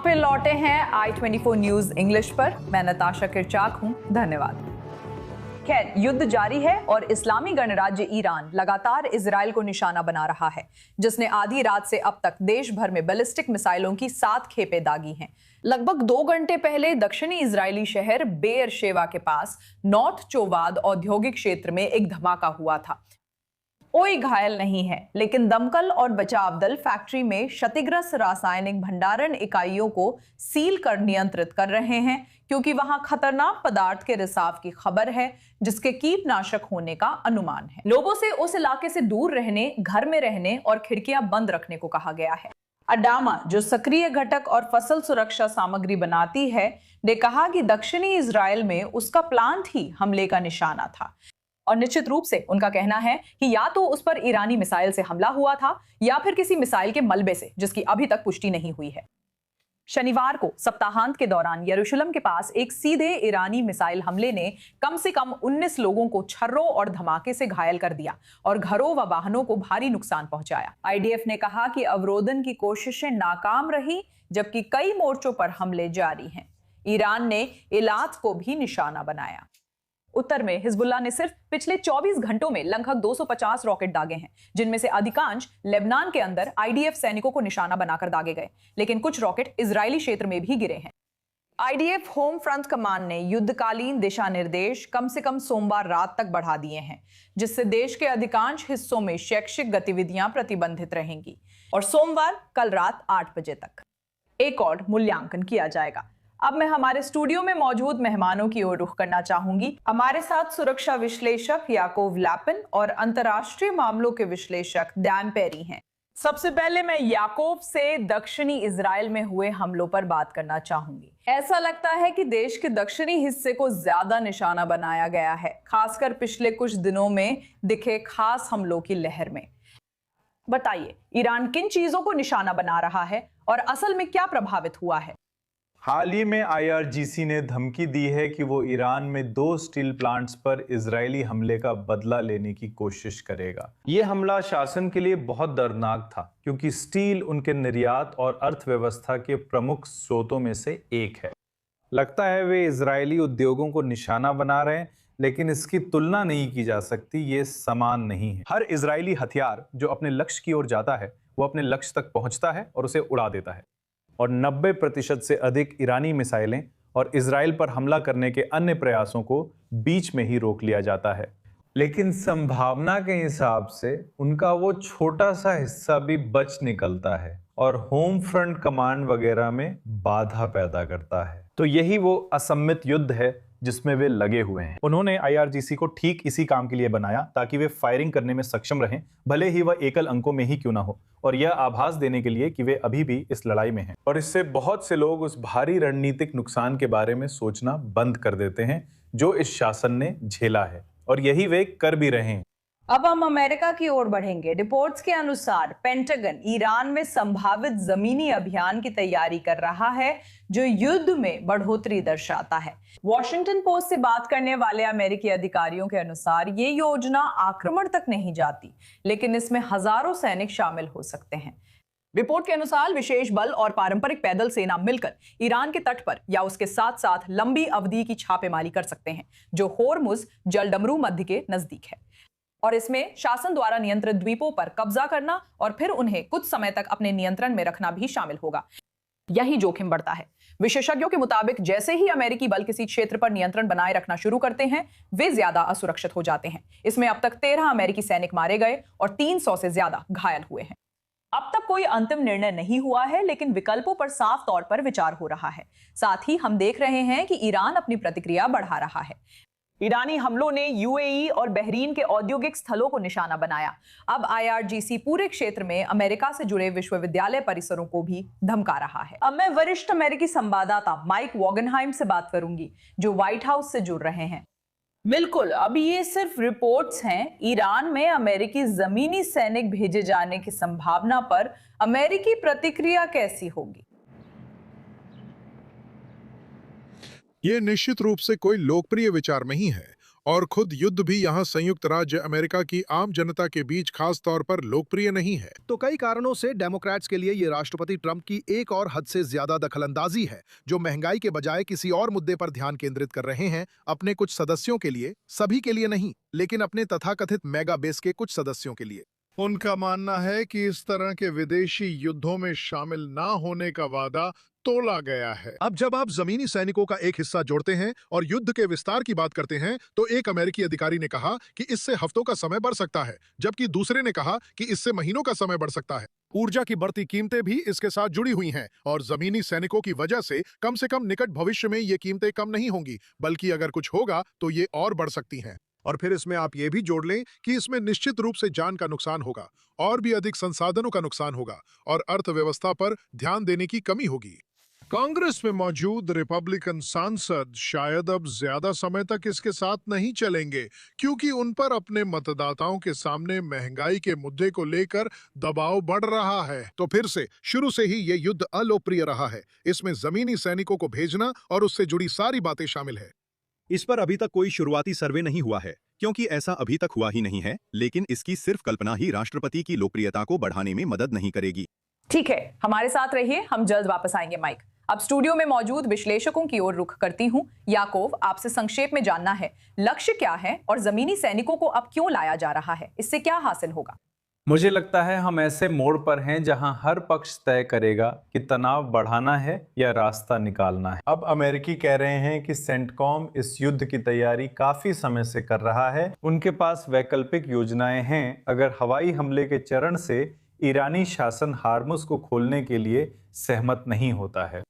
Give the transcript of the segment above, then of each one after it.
फिर लौटे हैं i24 न्यूज इंग्लिश पर। मैं नताशा किरचाक हूं। धन्यवाद। खैर, युद्ध जारी है और इस्लामी गणराज्य ईरान लगातार इजराइल को निशाना बना रहा है, जिसने आधी रात से अब तक देश भर में बैलिस्टिक मिसाइलों की 7 खेपें दागी हैं। लगभग 2 घंटे पहले दक्षिणी इजरायली शहर बेयर शेवा के पास नॉर्थ चोवाद औद्योगिक क्षेत्र में एक धमाका हुआ था। कोई घायल नहीं है, लेकिन दमकल और बचाव दल फैक्ट्री में क्षतिग्रस्त रासायनिक भंडारण इकाइयों को सील कर नियंत्रित कर रहे हैं, क्योंकि वहां खतरनाक पदार्थ के रिसाव की खबर है, जिसके कीटनाशक होने का अनुमान है। लोगों से उस इलाके से दूर रहने, घर में रहने और खिड़कियां बंद रखने को कहा गया है। अडामा, जो सक्रिय घटक और फसल सुरक्षा सामग्री बनाती है, ने कहा कि दक्षिणी इजराइल में उसका प्लांट ही हमले का निशाना था। और निश्चित रूप से उनका कहना है कि या तो उस पर ईरानी मिसाइल से हमला हुआ था या फिर किसी मिसाइल के मलबे से, जिसकी अभी तक पुष्टि नहीं हुई है। शनिवार को सप्ताहांत के दौरान यरूशलेम के पास एक सीधे ईरानी मिसाइल हमले ने कम से कम 19 लोगों को छर्रों और धमाके से घायल कर दिया और घरों व वाहनों को भारी नुकसान पहुंचाया। आईडीएफ ने कहा कि अवरोधन की कोशिशें नाकाम रही, जबकि कई मोर्चों पर हमले जारी हैं। ईरान ने इलात को भी निशाना बनाया। उत्तर में हिजबुल्लाह ने सिर्फ पिछले 24 घंटों में लगभग 250 रॉकेट दागे हैं, जिनमें से अधिकांश लेबनान के अंदर आईडीएफ सैनिकों को निशाना बनाकर दागे गए, लेकिन कुछ रॉकेट इजरायली क्षेत्र में भी गिरे हैं। आईडीएफ होम फ्रंट कमांड ने युद्धकालीन दिशा निर्देश कम से कम सोमवार रात तक बढ़ा दिए हैं, जिससे देश के अधिकांश हिस्सों में शैक्षिक गतिविधियां प्रतिबंधित रहेंगी और सोमवार कल रात 8 बजे तक एक और मूल्यांकन किया जाएगा। अब मैं हमारे स्टूडियो में मौजूद मेहमानों की ओर रुख करना चाहूंगी। हमारे साथ सुरक्षा विश्लेषक याकोव लैपिन और अंतर्राष्ट्रीय मामलों के विश्लेषक डैन पेरी हैं। सबसे पहले मैं याकोव से दक्षिणी इजराइल में हुए हमलों पर बात करना चाहूंगी। ऐसा लगता है कि देश के दक्षिणी हिस्से को ज्यादा निशाना बनाया गया है, खासकर पिछले कुछ दिनों में दिखे खास हमलों की लहर में। बताइए, ईरान किन चीजों को निशाना बना रहा है और असल में क्या प्रभावित हुआ है? हाल ही में आईआरजीसी ने धमकी दी है कि वो ईरान में 2 स्टील प्लांट्स पर इजरायली हमले का बदला लेने की कोशिश करेगा। ये हमला शासन के लिए बहुत दर्दनाक था, क्योंकि स्टील उनके निर्यात और अर्थव्यवस्था के प्रमुख स्रोतों में से एक है। लगता है वे इजरायली उद्योगों को निशाना बना रहे हैं, लेकिन इसकी तुलना नहीं की जा सकती, ये समान नहीं है। हर इजरायली हथियार जो अपने लक्ष्य की ओर जाता है, वो अपने लक्ष्य तक पहुंचता है और उसे उड़ा देता है, और 90% से अधिक ईरानी मिसाइलें और इजराइल पर हमला करने के अन्य प्रयासों को बीच में ही रोक लिया जाता है। लेकिन संभावना के हिसाब से उनका वो छोटा सा हिस्सा भी बच निकलता है और होम फ्रंट कमांड वगैरह में बाधा पैदा करता है। तो यही वो असम्मित युद्ध है जिसमें वे लगे हुए हैं। उन्होंने आईआरजीसी को ठीक इसी काम के लिए बनाया, ताकि वे फायरिंग करने में सक्षम रहें, भले ही वह एकल अंकों में ही क्यों ना हो, और यह आभास देने के लिए कि वे अभी भी इस लड़ाई में हैं। और इससे बहुत से लोग उस भारी रणनीतिक नुकसान के बारे में सोचना बंद कर देते हैं जो इस शासन ने झेला है, और यही वे कर भी रहे हैं। अब हम अमेरिका की ओर बढ़ेंगे। रिपोर्ट्स के अनुसार पेंटागन ईरान में संभावित जमीनी अभियान की तैयारी कर रहा है, जो युद्ध में बढ़ोतरी दर्शाता है। वॉशिंगटन पोस्ट से बात करने वाले अमेरिकी अधिकारियों के अनुसार ये योजना आक्रमण तक नहीं जाती, लेकिन इसमें हजारों सैनिक शामिल हो सकते हैं। रिपोर्ट के अनुसार विशेष बल और पारंपरिक पैदल सेना मिलकर ईरान के तट पर या उसके साथ साथ लंबी अवधि की छापेमारी कर सकते हैं, जो होर्मुज जलडमरू मध्य के नजदीक है। और इसमें शासन द्वारा नियंत्रित द्वीपों पर कब्जा करना और फिर उन्हें कुछ समय तक अपने नियंत्रण में रखना भी शामिल होगा। यही जोखिम बढ़ता है। विशेषज्ञों के मुताबिक जैसे ही अमेरिकी बल किसी क्षेत्र पर नियंत्रण बनाए रखना शुरू करते हैं, वे ज्यादा असुरक्षित हो जाते हैं। इसमें अब तक 13 अमेरिकी सैनिक मारे गए और 300 से ज्यादा घायल हुए हैं। अब तक कोई अंतिम निर्णय नहीं हुआ है, लेकिन विकल्पों पर साफ तौर पर विचार हो रहा है। साथ ही हम देख रहे हैं कि ईरान अपनी प्रतिक्रिया बढ़ा रहा है। ईरानी हमलों ने यूएई और बहरीन के औद्योगिक स्थलों को निशाना बनाया। अब आईआरजीसी पूरे क्षेत्र में अमेरिका से जुड़े विश्वविद्यालय परिसरों को भी धमका रहा है। अब मैं वरिष्ठ अमेरिकी संवाददाता माइक वॉगनहाइम से बात करूंगी, जो व्हाइट हाउस से जुड़ रहे हैं। बिल्कुल, अब ये सिर्फ रिपोर्ट्स हैं। ईरान में अमेरिकी जमीनी सैनिक भेजे जाने की संभावना पर अमेरिकी प्रतिक्रिया कैसी होगी? ये निश्चित रूप से कोई लोकप्रिय विचार नहीं है और खुद युद्ध भी यहाँ संयुक्त राज्य अमेरिका की आम जनता के बीच खास तौर पर लोकप्रिय नहीं है। तो कई कारणों से डेमोक्रेट्स के लिए ये राष्ट्रपति ट्रंप की एक और हद से ज्यादा दखलंदाजी है, जो महंगाई के बजाय किसी और मुद्दे पर ध्यान केंद्रित कर रहे हैं, अपने कुछ सदस्यों के लिए, सभी के लिए नहीं, लेकिन अपने तथाकथित मेगा बेस के कुछ सदस्यों के लिए। उनका मानना है कि इस तरह के विदेशी युद्धों में शामिल ना होने का वादा तोला गया है। अब जब आप जमीनी सैनिकों का एक हिस्सा जोड़ते हैं और युद्ध के विस्तार की बात करते हैं, तो एक अमेरिकी अधिकारी ने कहा कि इससे हफ्तों का समय बढ़ सकता है, जबकि दूसरे ने कहा कि इससे महीनों का समय बढ़ सकता है। ऊर्जा की बढ़ती कीमतें भी इसके साथ जुड़ी हुई हैं, और जमीनी सैनिकों की वजह से कम निकट भविष्य में ये कीमतें कम नहीं होंगी, बल्कि अगर कुछ होगा तो ये और बढ़ सकती हैं। और फिर इसमें आप ये भी जोड़ लें कि इसमें निश्चित रूप से जान का नुकसान होगा, और भी अधिक संसाधनों का नुकसान होगा, और अर्थव्यवस्था पर ध्यान देने की कमी होगी। कांग्रेस में मौजूद रिपब्लिकन सांसद शायद अब ज्यादा समय तक इसके साथ नहीं चलेंगे, क्योंकि उन पर अपने मतदाताओं के सामने महंगाई के मुद्दे को लेकर दबाव बढ़ रहा है। तो फिर से शुरू से ही ये युद्ध अलोकप्रिय रहा है। इसमें जमीनी सैनिकों को भेजना और उससे जुड़ी सारी बातें शामिल है। इस पर अभी तक कोई शुरुआती सर्वे नहीं हुआ है, क्योंकि ऐसा अभी तक हुआ ही नहीं है, लेकिन इसकी सिर्फ कल्पना ही राष्ट्रपति की लोकप्रियता को बढ़ाने में मदद नहीं करेगी। ठीक है, हमारे साथ रहिए, हम जल्द वापस आएंगे। माइक, अब स्टूडियो में मौजूद विश्लेषकों की ओर रुख करती हूं। याकूब, आपसे संक्षेप में जानना है, लक्ष्य क्या है और जमीनी सैनिकों को अब क्यों लाया जा रहा है? इससे क्या हासिल होगा? मुझे लगता है हम ऐसे मोड़ पर हैं जहां हर पक्ष तय करेगा कि तनाव बढ़ाना है या रास्ता निकालना है। अब अमेरिकी कह रहे हैं कि सेंटकॉम इस युद्ध की तैयारी काफी समय से कर रहा है। उनके पास वैकल्पिक योजनाएं हैं अगर हवाई हमले के चरण से ईरानी शासन हार्मुज को खोलने के लिए सहमत नहीं होता है।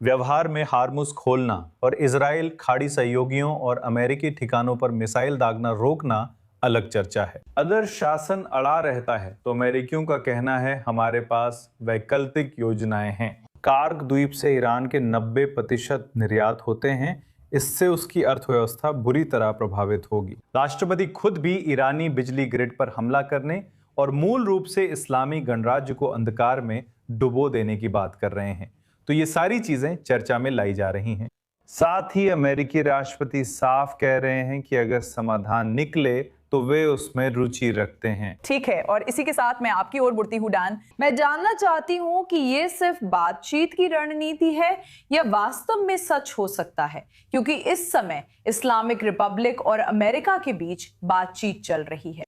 व्यवहार में हार्मुज खोलना और इजराइल खाड़ी सहयोगियों और अमेरिकी ठिकानों पर मिसाइल दागना रोकना अलग चर्चा है। अगर शासन अड़ा रहता है तो अमेरिकियों का कहना है हमारे पास वैकल्पिक योजनाएं हैं। कार्ग द्वीप से ईरान के 90% निर्यात होते हैं, इससे उसकी अर्थव्यवस्था बुरी तरह प्रभावित होगी। राष्ट्रपति खुद भी ईरानी बिजली ग्रिड पर हमला करने और मूल रूप से इस्लामी गणराज्य को अंधकार में डुबो देने की बात कर रहे हैं। तो ये सारी चीजें चर्चा में लाई जा रही हैं। साथ ही अमेरिकी राष्ट्रपति साफ कह रहे हैं कि अगर समाधान निकले तो वे उसमें रुचि रखते हैं। ठीक है, और इसी के साथ मैं आपकी ओर बढ़ती हूँ। डैन, मैं जानना चाहती हूँ कि ये सिर्फ बातचीत की रणनीति है या वास्तव में सच हो सकता है, क्योंकि इस समय इस्लामिक रिपब्लिक और अमेरिका के बीच बातचीत चल रही है।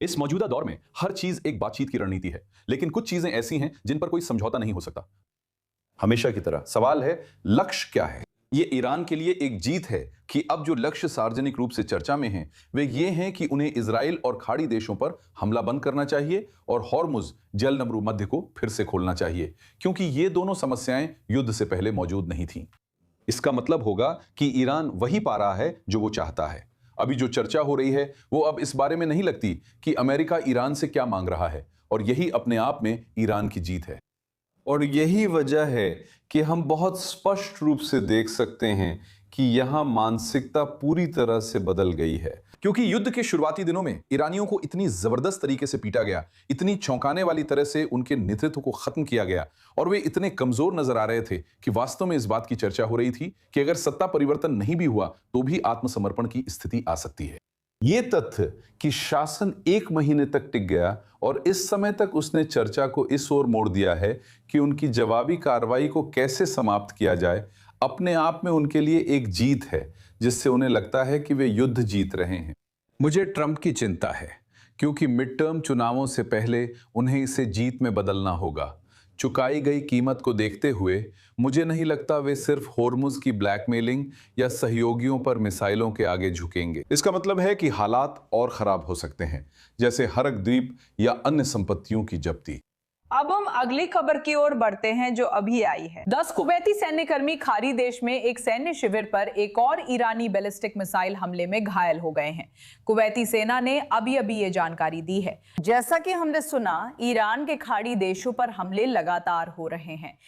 इस मौजूदा दौर में हर चीज एक बातचीत की रणनीति है, लेकिन कुछ चीजें ऐसी हैं जिन पर कोई समझौता नहीं हो सकता। हमेशा की तरह सवाल है, लक्ष्य क्या है? ये ईरान के लिए एक जीत है कि अब जो लक्ष्य सार्वजनिक रूप से चर्चा में हैं, वे ये हैं कि उन्हें इजराइल और खाड़ी देशों पर हमला बंद करना चाहिए और हॉर्मुज जल नमरू मध्य को फिर से खोलना चाहिए, क्योंकि ये दोनों समस्याएं युद्ध से पहले मौजूद नहीं थीं। इसका मतलब होगा कि ईरान वही पा रहा है जो वो चाहता है। अभी जो चर्चा हो रही है वो अब इस बारे में नहीं लगती कि अमेरिका ईरान से क्या मांग रहा है, और यही अपने आप में ईरान की जीत है। और यही वजह है कि हम बहुत स्पष्ट रूप से देख सकते हैं कि यहाँ मानसिकता पूरी तरह से बदल गई है। क्योंकि युद्ध के शुरुआती दिनों में ईरानियों को इतनी जबरदस्त तरीके से पीटा गया, इतनी चौंकाने वाली तरह से उनके नेतृत्व को खत्म किया गया, और वे इतने कमजोर नजर आ रहे थे कि वास्तव में इस बात की चर्चा हो रही थी कि अगर सत्ता परिवर्तन नहीं भी हुआ तो भी आत्मसमर्पण की स्थिति आ सकती है। ये तथ्य कि शासन 1 महीने तक टिक गया और इस समय तक उसने चर्चा को इस ओर मोड़ दिया है कि उनकी जवाबी कार्रवाई को कैसे समाप्त किया जाए, अपने आप में उनके लिए एक जीत है, जिससे उन्हें लगता है कि वे युद्ध जीत रहे हैं। मुझे ट्रंप की चिंता है, क्योंकि मिड टर्म चुनावों से पहले उन्हें इसे जीत में बदलना होगा। चुकाई गई कीमत को देखते हुए मुझे नहीं लगता वे सिर्फ होर्मुज की ब्लैकमेलिंग या सहयोगियों पर मिसाइलों के आगे झुकेंगे। इसका मतलब है कि हालात और खराब हो सकते हैं, जैसे हरक द्वीप या अन्य संपत्तियों की जब्ती। अब हम अगली खबर की ओर बढ़ते हैं जो अभी आई है। 10 कुवैती सैन्यकर्मी खाड़ी देश में एक सैन्य शिविर पर एक और ईरानी बैलिस्टिक मिसाइल हमले में घायल हो गए हैं। कुवैती सेना ने अभी ये जानकारी दी है। जैसा कि हमने सुना, ईरान के खाड़ी देशों पर हमले लगातार हो रहे हैं।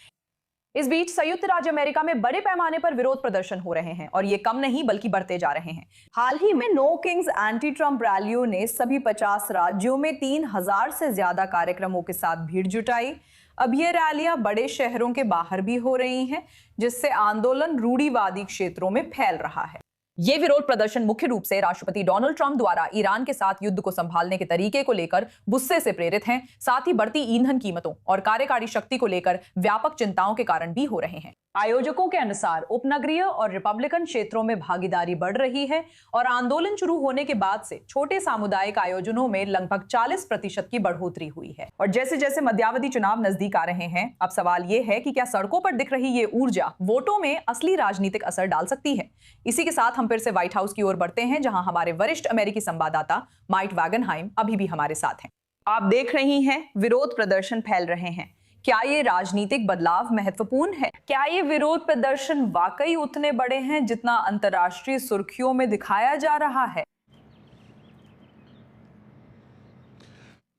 इस बीच संयुक्त राज्य अमेरिका में बड़े पैमाने पर विरोध प्रदर्शन हो रहे हैं और ये कम नहीं बल्कि बढ़ते जा रहे हैं। हाल ही में नो किंग्स एंटी ट्रंप रैलियों ने सभी 50 राज्यों में 3000 से ज्यादा कार्यक्रमों के साथ भीड़ जुटाई। अब ये रैलियां बड़े शहरों के बाहर भी हो रही हैं, जिससे आंदोलन रूढ़िवादी क्षेत्रों में फैल रहा है। ये विरोध प्रदर्शन मुख्य रूप से राष्ट्रपति डोनाल्ड ट्रंप द्वारा ईरान के साथ युद्ध को संभालने के तरीके को लेकर गुस्से से प्रेरित हैं, साथ ही बढ़ती ईंधन कीमतों और कार्यकारी शक्ति को लेकर व्यापक चिंताओं के कारण भी हो रहे हैं। आयोजकों के अनुसार उपनगरीय और रिपब्लिकन क्षेत्रों में भागीदारी बढ़ रही है और आंदोलन शुरू होने के बाद से छोटे सामुदायिक आयोजनों में लगभग 40% की बढ़ोतरी हुई है। और जैसे जैसे मध्यावधि चुनाव नजदीक आ रहे हैं, अब सवाल यह है कि क्या सड़कों पर दिख रही ये ऊर्जा वोटों में असली राजनीतिक असर डाल सकती है। इसी के साथ हम फिर से व्हाइट हाउस की ओर बढ़ते हैं, जहां हमारे वरिष्ठ अमेरिकी संवाददाता माइक वैगनहाइम अभी भी हमारे साथ हैं। आप देख रही हैं विरोध प्रदर्शन फैल रहे हैं। क्या ये राजनीतिक बदलाव महत्वपूर्ण है? क्या ये विरोध प्रदर्शन वाकई उतने बड़े हैं जितना अंतर्राष्ट्रीय सुर्खियों में दिखाया जा रहा है?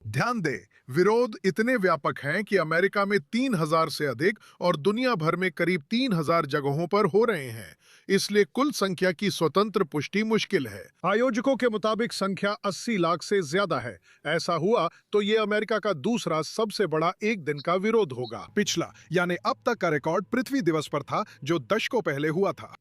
ध्यान दें, विरोध इतने व्यापक हैं कि अमेरिका में 3000 से अधिक और दुनिया भर में करीब 3000 जगहों पर हो रहे हैं। इसलिए कुल संख्या की स्वतंत्र पुष्टि मुश्किल है। आयोजकों के मुताबिक संख्या 80 लाख से ज्यादा है। ऐसा हुआ तो ये अमेरिका का दूसरा सबसे बड़ा एक दिन का विरोध होगा। पिछला यानी अब तक का रिकॉर्ड पृथ्वी दिवस पर था, जो दशकों पहले हुआ था।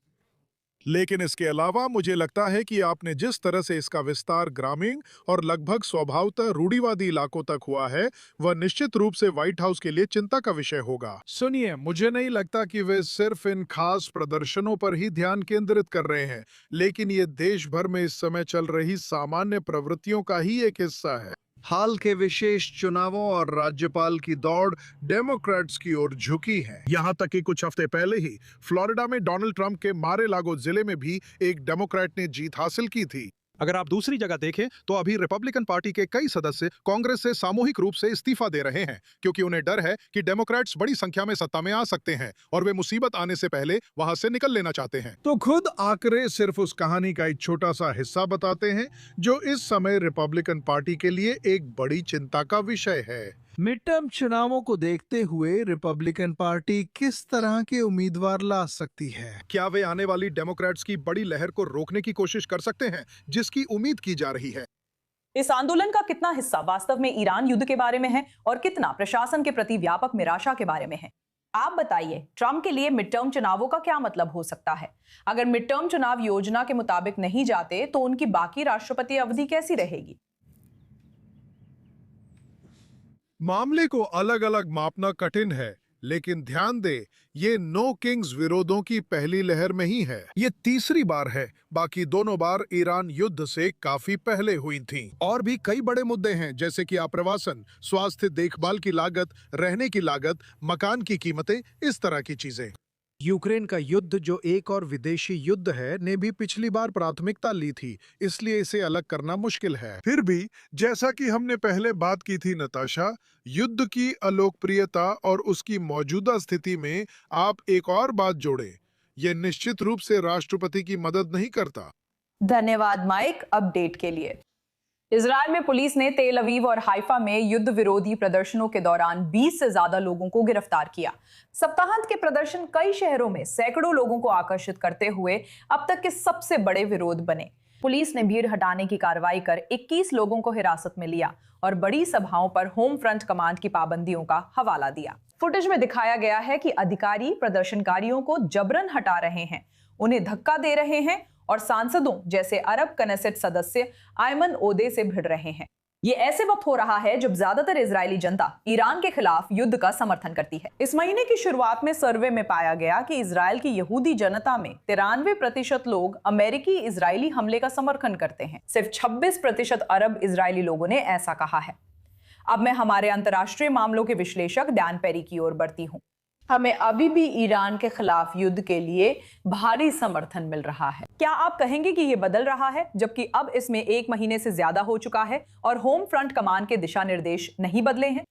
लेकिन इसके अलावा मुझे लगता है कि आपने जिस तरह से इसका विस्तार ग्रामीण और लगभग स्वभावतः रूढ़िवादी इलाकों तक हुआ है, वह निश्चित रूप से व्हाइट हाउस के लिए चिंता का विषय होगा। सुनिए, मुझे नहीं लगता कि वे सिर्फ इन खास प्रदर्शनों पर ही ध्यान केंद्रित कर रहे हैं, लेकिन ये देश भर में इस समय चल रही सामान्य प्रवृत्तियों का ही एक हिस्सा है। हाल के विशेष चुनावों और राज्यपाल की दौड़ डेमोक्रेट्स की ओर झुकी है। यहाँ तक कि कुछ हफ्ते पहले ही फ्लोरिडा में डोनाल्ड ट्रंप के मारे-लागो जिले में भी एक डेमोक्रेट ने जीत हासिल की थी। अगर आप दूसरी जगह देखें तो अभी रिपब्लिकन पार्टी के कई सदस्य कांग्रेस से सामूहिक रूप से इस्तीफा दे रहे हैं, क्योंकि उन्हें डर है कि डेमोक्रेट्स बड़ी संख्या में सत्ता में आ सकते हैं और वे मुसीबत आने से पहले वहां से निकल लेना चाहते हैं। तो खुद आंकड़े सिर्फ उस कहानी का एक छोटा सा हिस्सा बताते हैं जो इस समय रिपब्लिकन पार्टी के लिए एक बड़ी चिंता का विषय है। मिड टर्म चुनावों को देखते हुए रिपब्लिकन पार्टी किस तरह के उम्मीदवार ला सकती है? क्या वे आने वाली डेमोक्रेट्स की बड़ी लहर को रोकने की कोशिश कर सकते हैं, जिसकी उम्मीद की जा रही है? इस आंदोलन का कितना हिस्सा वास्तव में ईरान युद्ध के बारे में है और कितना प्रशासन के प्रति व्यापक निराशा के बारे में है? आप बताइए, ट्रंप के लिए मिड टर्म चुनावों का क्या मतलब हो सकता है? अगर मिड टर्म चुनाव योजना के मुताबिक नहीं जाते तो उनकी बाकी राष्ट्रपति अवधि कैसी रहेगी? मामले को अलग अलग मापना कठिन है, लेकिन ध्यान दें, ये नो किंग्स विरोधों की पहली लहर में ही है। ये तीसरी बार है, बाकी दोनों बार ईरान युद्ध से काफी पहले हुई थीं। और भी कई बड़े मुद्दे हैं, जैसे कि आप्रवासन, स्वास्थ्य देखभाल की लागत, रहने की लागत, मकान की कीमतें, इस तरह की चीजें। यूक्रेन का युद्ध, जो एक और विदेशी युद्ध है, ने भी पिछली बार प्राथमिकता ली थी, इसलिए इसे अलग करना मुश्किल है। फिर भी जैसा कि हमने पहले बात की थी नताशा, युद्ध की अलोकप्रियता और उसकी मौजूदा स्थिति में आप एक और बात जोड़ें, यह निश्चित रूप से राष्ट्रपति की मदद नहीं करता। धन्यवाद माइक अपडेट के लिए। इजराइल में पुलिस ने तेल अवीव और हाइफा में युद्ध विरोधी प्रदर्शनों के दौरान 20 से ज्यादा लोगों को गिरफ्तार किया। सप्ताहांत के प्रदर्शन कई शहरों में सैकड़ों लोगों को आकर्षित करते हुए अब तक के सबसे बड़े विरोध बने। पुलिस ने भीड़ हटाने की कार्रवाई कर 21 लोगों को हिरासत में लिया और बड़ी सभाओं पर होम फ्रंट कमांड की पाबंदियों का हवाला दिया। फुटेज में दिखाया गया है कि अधिकारी प्रदर्शनकारियों को जबरन हटा रहे हैं, उन्हें धक्का दे रहे हैं और सांसदों जैसे अरब कनेसेट सदस्य आयमन ओदे से भिड़ रहे हैं। ये ऐसे वक्त हो रहा है जब ज्यादातर इजरायली जनता ईरान के खिलाफ युद्ध का समर्थन करती है। इस महीने की शुरुआत में सर्वे में पाया गया कि इजरायल की यहूदी जनता में 93% लोग अमेरिकी इजरायली हमले का समर्थन करते हैं। सिर्फ 26% अरब इजरायली लोगों ने ऐसा कहा है। अब मैं हमारे अंतर्राष्ट्रीय मामलों के विश्लेषक डैन पेरी की ओर बढ़ती हूँ। हमें अभी भी ईरान के खिलाफ युद्ध के लिए भारी समर्थन मिल रहा है। क्या आप कहेंगे कि यह बदल रहा है, जबकि अब इसमें 1 महीने से ज्यादा हो चुका है और होम फ्रंट कमान के दिशा निर्देश नहीं बदले हैं?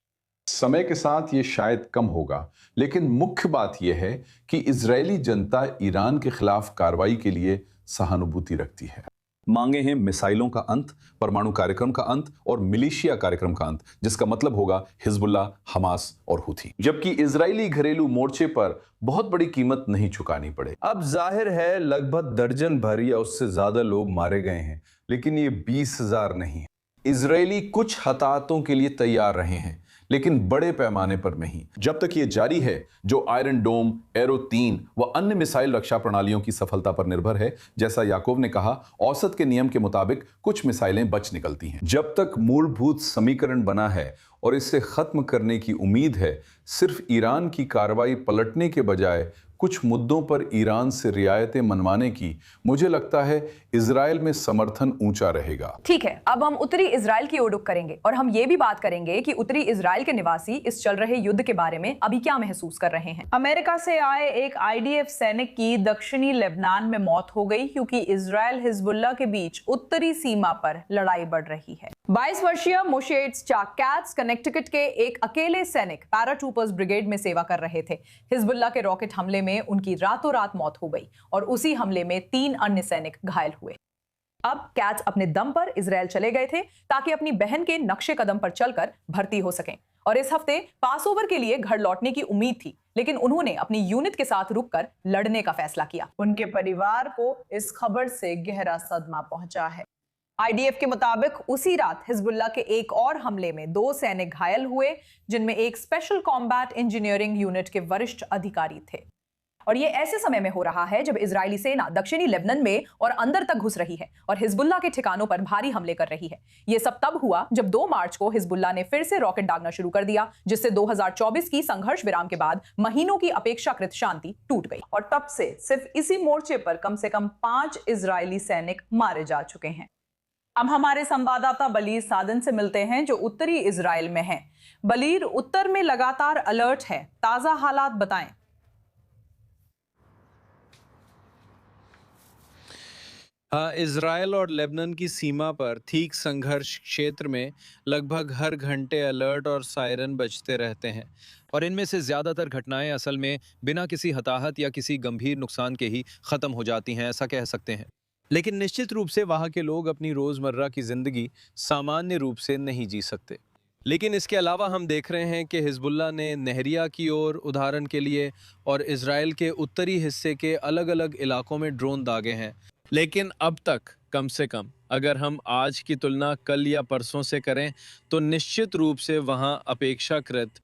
समय के साथ ये शायद कम होगा, लेकिन मुख्य बात यह है कि इजरायली जनता ईरान के खिलाफ कार्रवाई के लिए सहानुभूति रखती है। मांगे हैं मिसाइलों का अंत, परमाणु कार्यक्रम का अंत और मिलिशिया कार्यक्रम का अंत, जिसका मतलब होगा हिजबुल्ला, हमास और हुथी। जबकि इजरायली घरेलू मोर्चे पर बहुत बड़ी कीमत नहीं चुकानी पड़े। अब जाहिर है लगभग दर्जन भर या उससे ज्यादा लोग मारे गए हैं, लेकिन ये 20,000 नहीं है। इजरायली कुछ हताहतों के लिए तैयार रहे हैं, लेकिन बड़े पैमाने पर नहीं। जब तक ये जारी है, जो आयरन डोम, एरो 3 व अन्य मिसाइल रक्षा प्रणालियों की सफलता पर निर्भर है, जैसा याकूब ने कहा, औसत के नियम के मुताबिक कुछ मिसाइलें बच निकलती हैं। जब तक मूलभूत समीकरण बना है और इसे खत्म करने की उम्मीद है, सिर्फ ईरान की कार्रवाई पलटने के बजाय कुछ मुद्दों पर ईरान से रियायतें मनवाने की, मुझे लगता है इजराइल में समर्थन ऊंचा रहेगा। ठीक है, अब हम उत्तरी इजराइल की ओर रुख करेंगे और हम ये भी बात करेंगे कि उत्तरी इजराइल के निवासी इस चल रहे युद्ध के बारे में अभी क्या महसूस कर रहे हैं। अमेरिका से आए एक आईडीएफ सैनिक की दक्षिणी लेबनान में मौत हो गई क्योंकि इजराइल हिजबुल्लाह के बीच उत्तरी सीमा पर लड़ाई बढ़ रही है। 22 वर्षीय मोशे इत्ज़हाक कैट्स कनेक्टिकट के एक अकेले सैनिक पैराट्रूपर्स ब्रिगेड में सेवा कर रहे थे। हिजबुल्लाह के रॉकेट हमले में उनकी रातों रात मौत हो गई और उसी हमले में 3 अन्य सैनिक घायल हुए। अब कैट्स अपने दम पर इजराइल चले गए थे ताकि अपनी बहन के नक्शे कदम पर चलकर भर्ती हो सकें और इस हफ्ते पासओवर के लिए घर लौटने की उम्मीद थी, लेकिन उन्होंने अपनी यूनिट के साथ रुककर लड़ने का फैसला किया। उनके परिवार को इस खबर से गहरा सदमा पहुंचा है। आईडीएफ के मुताबिक उसी रात हिजबुल्लाह के एक और हमले में 2 सैनिक घायल हुए, जिनमें एक स्पेशल कॉम्बैट इंजीनियरिंग यूनिट के वरिष्ठ अधिकारी थे। और ये ऐसे समय में हो रहा है जब इजरायली सेना दक्षिणी लेबनान में और अंदर तक घुस रही है और हिजबुल्लाह के ठिकानों पर भारी हमले कर रही है। ये सब तब हुआ जब 2 मार्च को हिजबुल्लाह ने फिर से रॉकेट दागना शुरू कर दिया, जिससे 2024 की संघर्ष विराम के बाद महीनों की अपेक्षाकृत शांति टूट गई और तब से सिर्फ इसी मोर्चे पर कम से कम 5 इजरायली सैनिक मारे जा चुके हैं। अब हमारे संवाददाता बलीर सादन से मिलते हैं जो उत्तरी इजराइल में हैं। बलीर, उत्तर में लगातार अलर्ट है, ताजा हालात बताएं। इजराइल और लेबनान की सीमा पर ठीक संघर्ष क्षेत्र में लगभग हर घंटे अलर्ट और सायरन बजते रहते हैं और इनमें से ज़्यादातर घटनाएं असल में बिना किसी हताहत या किसी गंभीर नुकसान के ही ख़त्म हो जाती हैं, ऐसा कह सकते हैं। लेकिन निश्चित रूप से वहाँ के लोग अपनी रोज़मर्रा की ज़िंदगी सामान्य रूप से नहीं जी सकते। लेकिन इसके अलावा हम देख रहे हैं कि हिजबुल्लाह ने नहरिया की ओर उदाहरण के लिए और इजराइल के उत्तरी हिस्से के अलग अलग इलाकों में ड्रोन दागे हैं। लेकिन अब तक कम से कम अगर हम आज की तुलना कल या परसों से करें तो निश्चित रूप से वहाँ अपेक्षाकृत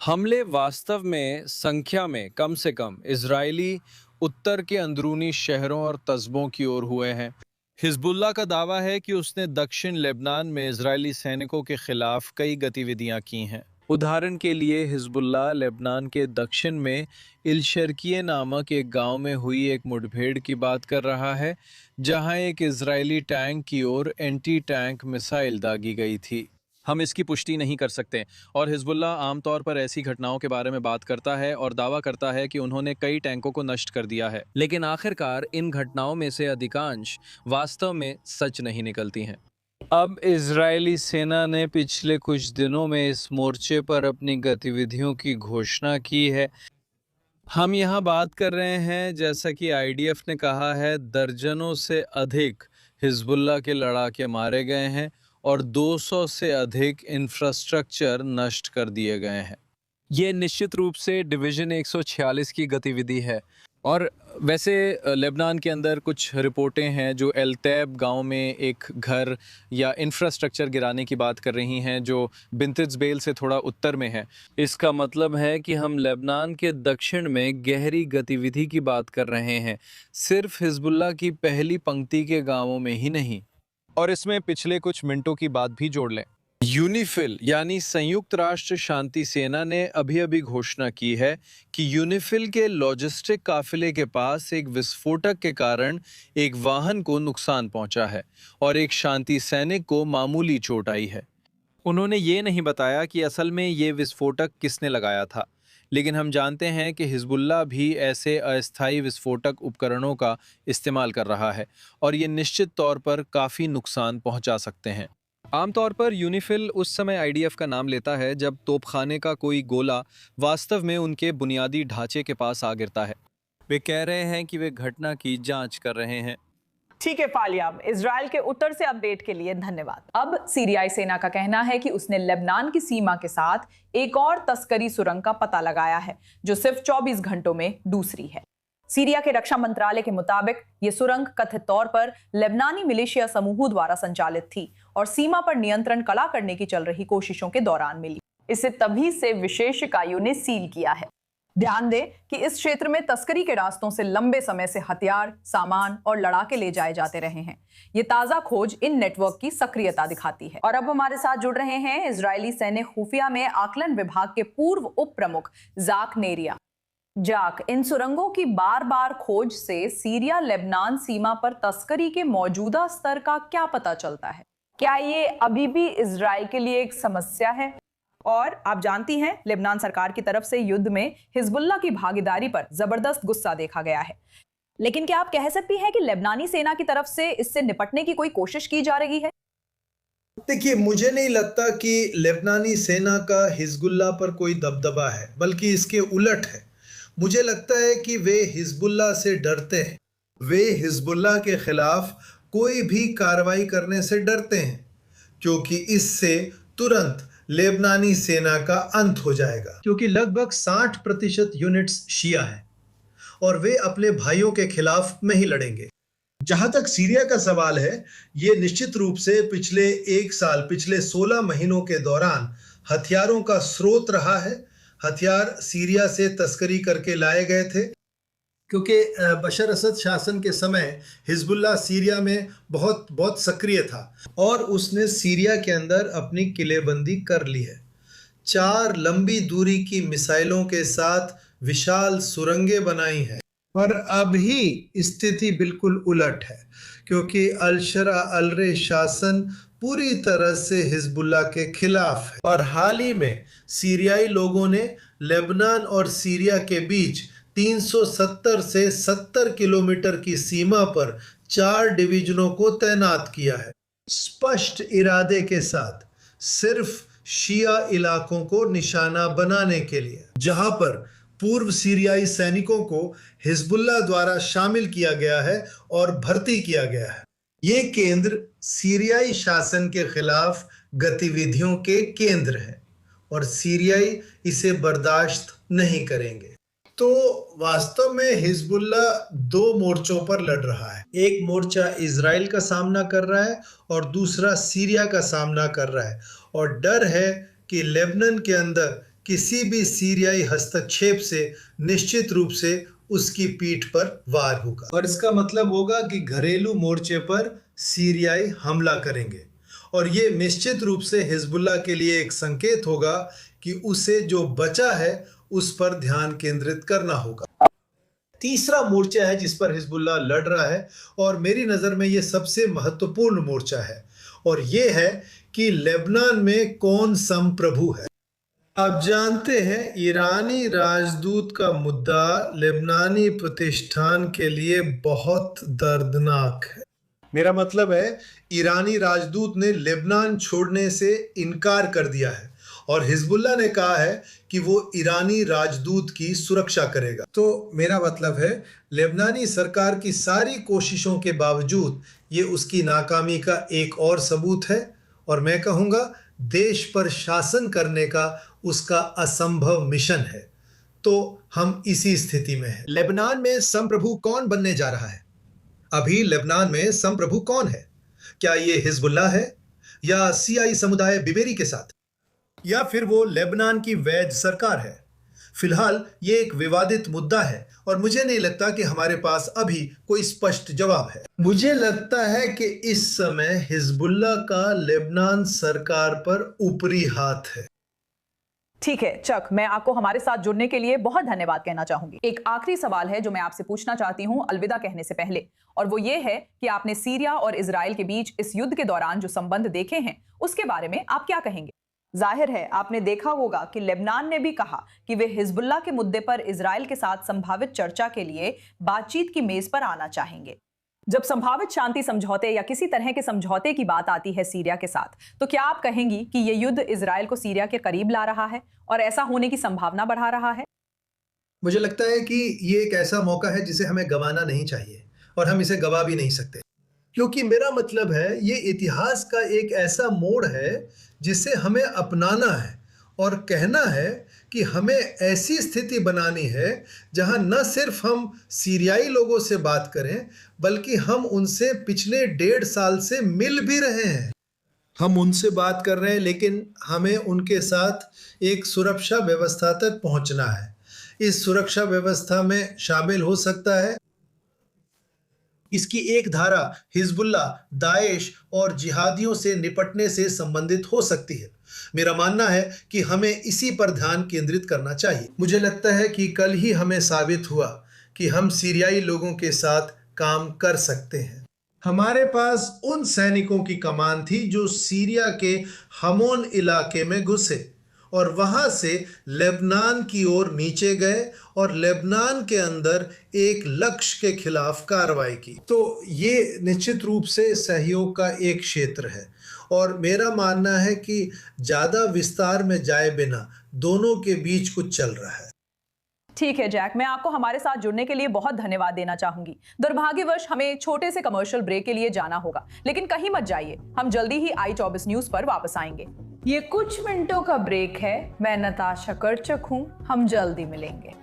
हमले वास्तव में संख्या में कम से कम इजरायली उत्तर के अंदरूनी शहरों और कस्बों की ओर हुए हैं। हिजबुल्लाह का दावा है कि उसने दक्षिण लेबनान में इजरायली सैनिकों के खिलाफ कई गतिविधियां की हैं। उदाहरण के लिए हिजबुल्लाह लेबनान के दक्षिण में इल-शर्किये नामक एक गांव में हुई एक मुठभेड़ की बात कर रहा है, जहां एक इजरायली टैंक की ओर एंटी टैंक मिसाइल दागी गई थी। हम इसकी पुष्टि नहीं कर सकते और हिजबुल्लाह आमतौर पर ऐसी घटनाओं के बारे में बात करता है और दावा करता है कि उन्होंने कई टैंकों को नष्ट कर दिया है, लेकिन आखिरकार इन घटनाओं में से अधिकांश वास्तव में सच नहीं निकलती हैं। अब इजरायली सेना ने पिछले कुछ दिनों में इस मोर्चे पर अपनी गतिविधियों की घोषणा की है। हम यहाँ बात कर रहे हैं, जैसा कि आईडीएफ ने कहा है, दर्जनों से अधिक हिजबुल्लाह के लड़ाके मारे गए हैं और 200 से अधिक इंफ्रास्ट्रक्चर नष्ट कर दिए गए हैं। ये निश्चित रूप से डिवीज़न 146 की गतिविधि है। और वैसे लेबनान के अंदर कुछ रिपोर्टें हैं जो एल तैब गाँव में एक घर या इंफ्रास्ट्रक्चर गिराने की बात कर रही हैं, जो बिंतिज़बेल से थोड़ा उत्तर में है। इसका मतलब है कि हम लेबनान के दक्षिण में गहरी गतिविधि की बात कर रहे हैं, सिर्फ हिजबुल्लाह की पहली पंक्ति के गाँवों में ही नहीं। और इसमें पिछले कुछ मिनटों की बात भी जोड़ लें। यूनिफिल यानी संयुक्त राष्ट्र शांति सेना ने अभी घोषणा की है कि यूनिफिल के लॉजिस्टिक काफिले के पास एक विस्फोटक के कारण एक वाहन को नुकसान पहुंचा है और एक शांति सैनिक को मामूली चोट आई है। उन्होंने ये नहीं बताया कि असल में ये विस्फोटक किसने लगाया था, लेकिन हम जानते हैं कि हिजबुल्लाह भी ऐसे अस्थायी विस्फोटक उपकरणों का इस्तेमाल कर रहा है और ये निश्चित तौर पर काफ़ी नुकसान पहुंचा सकते हैं। आमतौर पर यूनिफिल उस समय आईडीएफ का नाम लेता है जब तोपखाने का कोई गोला वास्तव में उनके बुनियादी ढांचे के पास आ गिरता है। वे कह रहे हैं कि वे घटना की जांच कर रहे हैं। ठीक है फालियाब, इजराइल के उत्तर से अपडेट के लिए धन्यवाद। अब सीरियाई सेना का कहना है कि उसने लेबनान की सीमा के साथ एक और तस्करी सुरंग का पता लगाया है, जो सिर्फ 24 घंटों में दूसरी है। सीरिया के रक्षा मंत्रालय के मुताबिक ये सुरंग कथित तौर पर लेबनानी मिलिशिया समूहों द्वारा संचालित थी और सीमा पर नियंत्रण कड़ा करने की चल रही कोशिशों के दौरान मिली। इसे तभी से विशेष इकाइयों ने सील किया है। ध्यान दें कि इस क्षेत्र में तस्करी के रास्तों से लंबे समय से हथियार, सामान और लड़ाके ले जाए जाते रहे हैं। ये ताजा खोज इन नेटवर्क की सक्रियता दिखाती है। और अब हमारे साथ जुड़ रहे हैं इजरायली सैन्य खुफिया में आकलन विभाग के पूर्व उप प्रमुख जाक नेरिया। जाक, इन सुरंगों की बार बार खोज से सीरिया लेबनान सीमा पर तस्करी के मौजूदा स्तर का क्या पता चलता है? क्या ये अभी भी इजराइल के लिए एक समस्या है? और आप जानती हैं, लेबनान सरकार की तरफ से युद्ध में हिजबुल्लाह की भागीदारी पर जबरदस्त गुस्सा देखा गया है, लेकिन क्या आप कह सकती हैं कि लेबनानी सेना की तरफ से इससे निपटने की कोई कोशिश की जा रही है? देखिए, मुझे नहीं लगता कि लेबनानी सेना का हिजबुल्लाह पर कोई दबदबा है, बल्कि इसके उलट है। मुझे लगता है कि वे हिजबुल्लाह से डरते हैं। वे हिजबुल्लाह के खिलाफ कोई भी कार्रवाई करने से डरते हैं, क्योंकि इससे तुरंत लेबनानी सेना का अंत हो जाएगा, क्योंकि लगभग 60% यूनिट्स शिया हैं और वे अपने भाइयों के खिलाफ में ही लड़ेंगे। जहां तक सीरिया का सवाल है, ये निश्चित रूप से पिछले 1 साल, पिछले 16 महीनों के दौरान हथियारों का स्रोत रहा है। हथियार सीरिया से तस्करी करके लाए गए थे, क्योंकि बशर असद शासन के समय हिजबुल्लाह सीरिया में बहुत सक्रिय था और उसने सीरिया के अंदर अपनी किलेबंदी कर ली है। 4 लंबी दूरी की मिसाइलों के साथ विशाल सुरंगें बनाई हैं। पर अभी स्थिति बिल्कुल उलट है, क्योंकि अल-शरा अल-रे शासन पूरी तरह से हिजबुल्लाह के खिलाफ है। और हाल ही में सीरियाई लोगों ने लेबनान और सीरिया के बीच 370 से 70 किलोमीटर की सीमा पर 4 डिवीजनों को तैनात किया है, स्पष्ट इरादे के साथ, सिर्फ शिया इलाकों को निशाना बनाने के लिए, जहां पर पूर्व सीरियाई सैनिकों को हिजबुल्लाह द्वारा शामिल किया गया है और भर्ती किया गया है। ये केंद्र सीरियाई शासन के खिलाफ गतिविधियों के केंद्र हैं और सीरियाई इसे बर्दाश्त नहीं करेंगे। तो वास्तव में हिजबुल्लाह 2 मोर्चों पर लड़ रहा है। एक मोर्चा इजराइल का सामना कर रहा है और दूसरा सीरिया का सामना कर रहा है, और डर है कि लेबनान के अंदर किसी भी सीरियाई हस्तक्षेप से निश्चित रूप से उसकी पीठ पर वार होगा, और इसका मतलब होगा कि घरेलू मोर्चे पर सीरियाई हमला करेंगे, और ये निश्चित रूप से हिजबुल्लाह के लिए एक संकेत होगा कि उसे जो बचा है उस पर ध्यान केंद्रित करना होगा। तीसरा मोर्चा है जिस पर हिजबुल्लाह लड़ रहा है, और मेरी नज़र में ये सबसे महत्वपूर्ण मोर्चा है, और ये है कि लेबनान में कौन संप्रभु है। आप जानते हैं, ईरानी राजदूत का मुद्दा लेबनानी प्रतिष्ठान के लिए बहुत दर्दनाक है। मेरा मतलब है, ईरानी राजदूत ने लेबनान छोड़ने से इनकार कर दिया है और हिजबुल्लाह ने कहा है कि वो ईरानी राजदूत की सुरक्षा करेगा। तो मेरा मतलब है, लेबनानी सरकार की सारी कोशिशों के बावजूद ये उसकी नाकामी का एक और सबूत है, और मैं कहूँगा देश पर शासन करने का उसका असंभव मिशन है। तो हम इसी स्थिति में हैं। लेबनान में संप्रभु कौन बनने जा रहा है? अभी लेबनान में संप्रभु कौन है? क्या ये हिजबुल्लाह है, या सियाई समुदाय बिबेरी के साथ, या फिर वो लेबनान की वैध सरकार है? फिलहाल ये एक विवादित मुद्दा है और मुझे नहीं लगता कि हमारे पास अभी कोई स्पष्ट जवाब है। मुझे लगता है कि इस समय हिजबुल्लाह का लेबनान सरकार पर ऊपरी हाथ है। ठीक है चक, मैं आपको हमारे साथ जुड़ने के लिए बहुत धन्यवाद कहना चाहूंगी। एक आखिरी सवाल है जो मैं आपसे पूछना चाहती हूं अलविदा कहने से पहले, और वो ये है कि आपने सीरिया और इजराइल के बीच इस युद्ध के दौरान जो संबंध देखे हैं उसके बारे में आप क्या कहेंगे? जाहिर है आपने देखा होगा कि लेबनान ने भी कहा कि वे हिजबुल्लाह के मुद्दे पर इजराइल के साथ संभावित चर्चा के लिए बातचीत की मेज पर आना चाहेंगे। जब संभावित शांति समझौते या किसी तरह के समझौते की बात आती है सीरिया के साथ, तो क्या आप कहेंगी कि यह युद्ध इजराइल को सीरिया के करीब ला रहा है और ऐसा होने की संभावना बढ़ा रहा है? मुझे लगता है कि ये एक ऐसा मौका है जिसे हमें गंवाना नहीं चाहिए, और हम इसे गंवा भी नहीं सकते, क्योंकि मेरा मतलब है, ये इतिहास का एक ऐसा मोड़ है जिसे हमें अपनाना है और कहना है कि हमें ऐसी स्थिति बनानी है जहां न सिर्फ हम सीरियाई लोगों से बात करें, बल्कि हम उनसे पिछले 1.5 साल से मिल भी रहे हैं। हम उनसे बात कर रहे हैं, लेकिन हमें उनके साथ एक सुरक्षा व्यवस्था तक पहुंचना है। इस सुरक्षा व्यवस्था में शामिल हो सकता है इसकी एक धारा हिजबुल्ला, दाएश और जिहादियों से निपटने से संबंधित हो सकती है। मेरा मानना है कि हमें इसी पर ध्यान केंद्रित करना चाहिए। मुझे लगता है कि कल ही हमें साबित हुआ कि हम सीरियाई लोगों के साथ काम कर सकते हैं। हमारे पास उन सैनिकों की कमान थी जो सीरिया के हमोन इलाके में घुसे और वहां से लेबनान की ओर नीचे गए और लेबनान के अंदर एक लक्ष्य के खिलाफ कार्रवाई की। तो ये निश्चित रूप से सहयोग का एक क्षेत्र है और मेरा मानना है कि ज़्यादा विस्तार में जाए बिना दोनों के बीच कुछ चल रहा है। ठीक है जैक, मैं आपको हमारे साथ जुड़ने के लिए बहुत धन्यवाद देना चाहूंगी। दुर्भाग्यवश हमें छोटे से कमर्शियल ब्रेक के लिए जाना होगा, लेकिन कहीं मत जाइए, हम जल्दी ही i24 न्यूज पर वापस आएंगे। ये कुछ मिनटों का ब्रेक है। मैं नताशा कर्चक हूं, हम जल्दी मिलेंगे।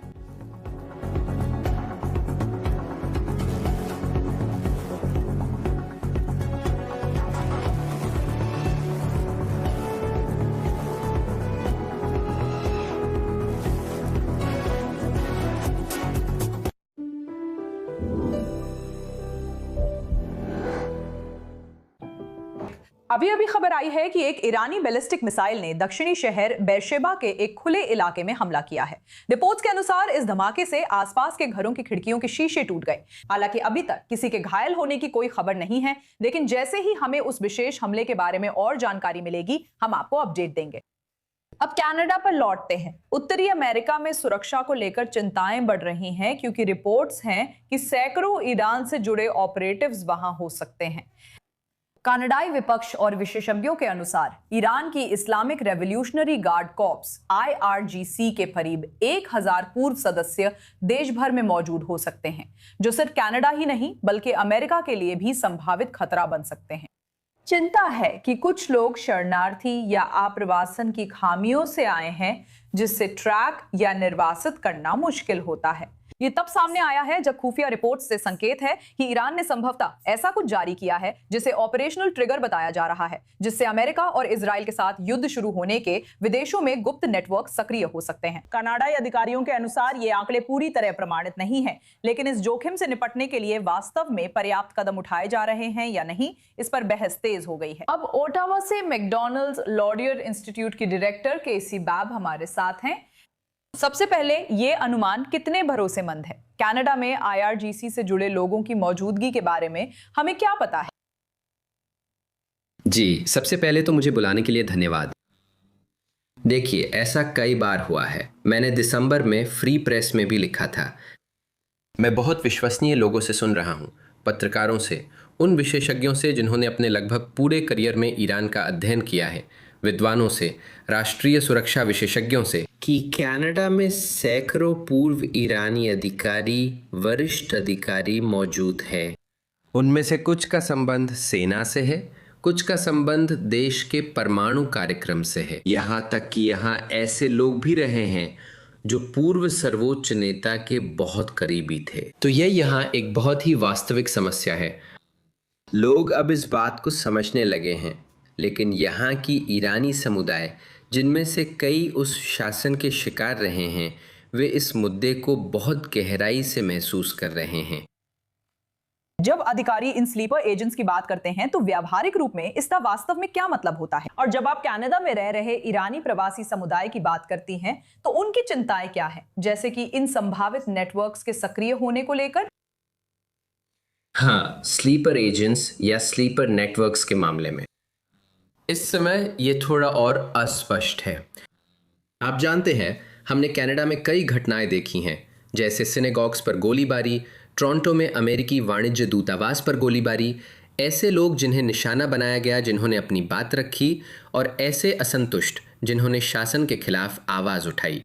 अभी अभी खबर आई है कि एक ईरानी बैलिस्टिक मिसाइल ने दक्षिणी शहर बेरशेबा के एक खुले इलाके में हमला किया है। रिपोर्ट्स के अनुसार इस धमाके से आसपास के घरों की खिड़कियों के शीशे टूट गए। हालांकि अभी तक किसी के घायल होने की कोई खबर नहीं है, लेकिन जैसे ही हमें उस विशेष हमले के बारे में और जानकारी मिलेगी, हम आपको अपडेट देंगे। अब कनाडा पर लौटते हैं। उत्तरी अमेरिका में सुरक्षा को लेकर चिंताएं बढ़ रही हैं, क्योंकि रिपोर्ट्स हैं कि सैकड़ों ईरान से जुड़े ऑपरेटिव्स वहां हो सकते हैं। कनाडाई विपक्ष और विशेषज्ञों के अनुसार ईरान की Islamic revolutionary guard corps IRGC के करीब 1000 पूर्व सदस्य देश भर में मौजूद हो सकते हैं, जो सिर्फ कनाडा ही नहीं बल्कि अमेरिका के लिए भी संभावित खतरा बन सकते हैं। चिंता है कि कुछ लोग शरणार्थी या आप्रवासन की खामियों से आए हैं, जिससे ट्रैक या निर्वासित करना मुश्किल होता है। ये तब सामने आया है जब खुफिया रिपोर्ट्स से संकेत है कि ईरान ने संभवतः ऐसा कुछ जारी किया है जिसे ऑपरेशनल ट्रिगर बताया जा रहा है, जिससे अमेरिका और इजराइल के साथ युद्ध शुरू होने के विदेशों में गुप्त नेटवर्क सक्रिय हो सकते हैं। कनाडाई अधिकारियों के अनुसार ये आंकड़े पूरी तरह प्रमाणित नहीं है, लेकिन इस जोखिम से निपटने के लिए वास्तव में पर्याप्त कदम उठाए जा रहे हैं या नहीं, इस पर बहस तेज हो गई है। अब ओटावा से मैकडॉनल्ड्स लॉरियर इंस्टीट्यूट की डायरेक्टर केसी बैब हमारे साथ हैं। सबसे पहले ये अनुमान कितने भरोसेमंद है? कनाडा में IRGC से जुड़े लोगों की मौजूदगी के बारे में हमें क्या पता है? जी, सबसे पहले तो मुझे बुलाने के लिए धन्यवाद। देखिए, ऐसा कई बार हुआ है। मैंने दिसंबर में फ्री प्रेस में भी लिखा था। मैं बहुत विश्वसनीय लोगों से सुन रहा हूँ, पत्रकारों से, उन विशेषज्ञों से जिन्होंने अपने लगभग पूरे करियर में ईरान का अध्ययन किया है, विद्वानों से, राष्ट्रीय सुरक्षा विशेषज्ञों से, कि कनाडा में सैकड़ों पूर्व ईरानी अधिकारी, वरिष्ठ अधिकारी मौजूद हैं। उनमें से कुछ का संबंध सेना से है, कुछ का संबंध देश के परमाणु कार्यक्रम से है। यहाँ तक कि यहाँ ऐसे लोग भी रहे हैं जो पूर्व सर्वोच्च नेता के बहुत करीबी थे। तो यह यहाँ एक बहुत ही वास्तविक समस्या है। लोग अब इस बात को समझने लगे हैं, लेकिन यहाँ की ईरानी समुदाय, जिनमें से कई उस शासन के शिकार रहे हैं, वे इस मुद्दे को बहुत गहराई से महसूस कर रहे हैं। जब अधिकारी इन स्लीपर एजेंट्स की बात करते हैं तो व्यावहारिक रूप में इसका वास्तव में क्या मतलब होता है? और जब आप कनाडा में रह रहे ईरानी प्रवासी समुदाय की बात करती हैं तो उनकी चिंताएं क्या हैं, जैसे कि इन संभावित नेटवर्क्स के सक्रिय होने को लेकर? हाँ, स्लीपर एजेंट्स या स्लीपर नेटवर्क्स के मामले में इस समय ये थोड़ा और अस्पष्ट है। आप जानते हैं, हमने कनाडा में कई घटनाएं देखी हैं, जैसे सिनेगॉग्स पर गोलीबारी, टोरंटो में अमेरिकी वाणिज्य दूतावास पर गोलीबारी, ऐसे लोग जिन्हें निशाना बनाया गया जिन्होंने अपनी बात रखी, और ऐसे असंतुष्ट जिन्होंने शासन के खिलाफ आवाज़ उठाई।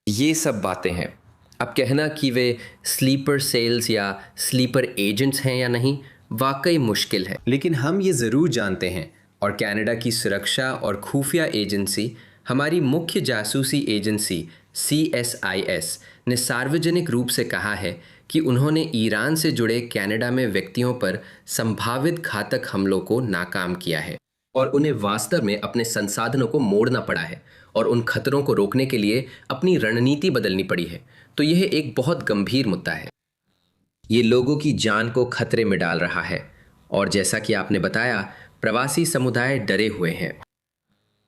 ये सब बातें हैं। अब कहना कि वे स्लीपर सेल्स या स्लीपर एजेंट्स हैं या नहीं, वाकई मुश्किल है। लेकिन हम ये ज़रूर जानते हैं, और कनाडा की सुरक्षा और खुफिया एजेंसी हमारी मुख्य जासूसी एजेंसी CSIS ने सार्वजनिक रूप से कहा है कि उन्होंने ईरान से जुड़े कनाडा में व्यक्तियों पर संभावित घातक हमलों को नाकाम किया है और उन्हें वास्तव में अपने संसाधनों को मोड़ना पड़ा है और उन खतरों को रोकने के लिए अपनी रणनीति बदलनी पड़ी है। तो यह एक बहुत गंभीर मुद्दा है। ये लोगों की जान को खतरे में डाल रहा है और जैसा कि आपने बताया, प्रवासी समुदाय डरे हुए हैं।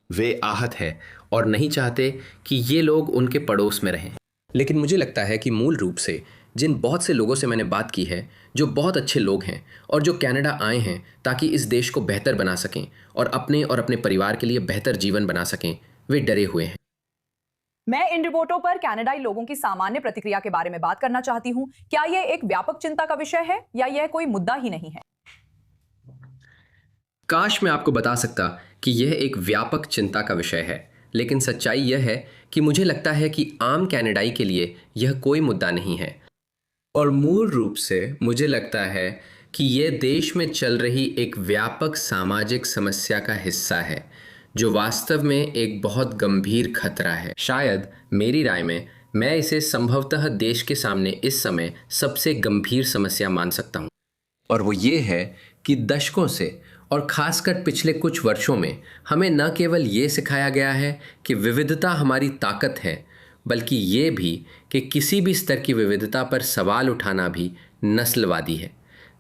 वे आहत हैं और नहीं चाहते कि ये लोग उनके पड़ोस में रहें। लेकिन मुझे लगता है कि मूल रूप से जिन बहुत से लोगों से मैंने बात की है, जो बहुत अच्छे लोग हैं और जो कनाडा आए हैं ताकि इस देश को बेहतर बना सकें और अपने परिवार के लिए बेहतर जीवन बना सकें, वे डरे हुए हैं। मैं इन रिपोर्टों पर कनाडाई लोगों की सामान्य प्रतिक्रिया के बारे में बात करना चाहती हूं। क्या यह एक व्यापक चिंता का विषय है या यह कोई मुद्दा ही नहीं है? काश मैं आपको बता सकता कि यह एक व्यापक चिंता का विषय है, लेकिन सच्चाई यह है कि मुझे लगता है कि आम कनाडाई के लिए यह कोई मुद्दा नहीं है। और मूल रूप से मुझे लगता है कि यह देश में चल रही एक व्यापक सामाजिक समस्या का हिस्सा है, जो वास्तव में एक बहुत गंभीर खतरा है। शायद मेरी राय में मैं इसे संभवतः देश के सामने इस समय सबसे गंभीर समस्या मान सकता हूँ। और वो ये है कि दशकों से और खासकर पिछले कुछ वर्षों में हमें न केवल ये सिखाया गया है कि विविधता हमारी ताकत है, बल्कि ये भी कि किसी भी स्तर की विविधता पर सवाल उठाना भी नस्लवादी है,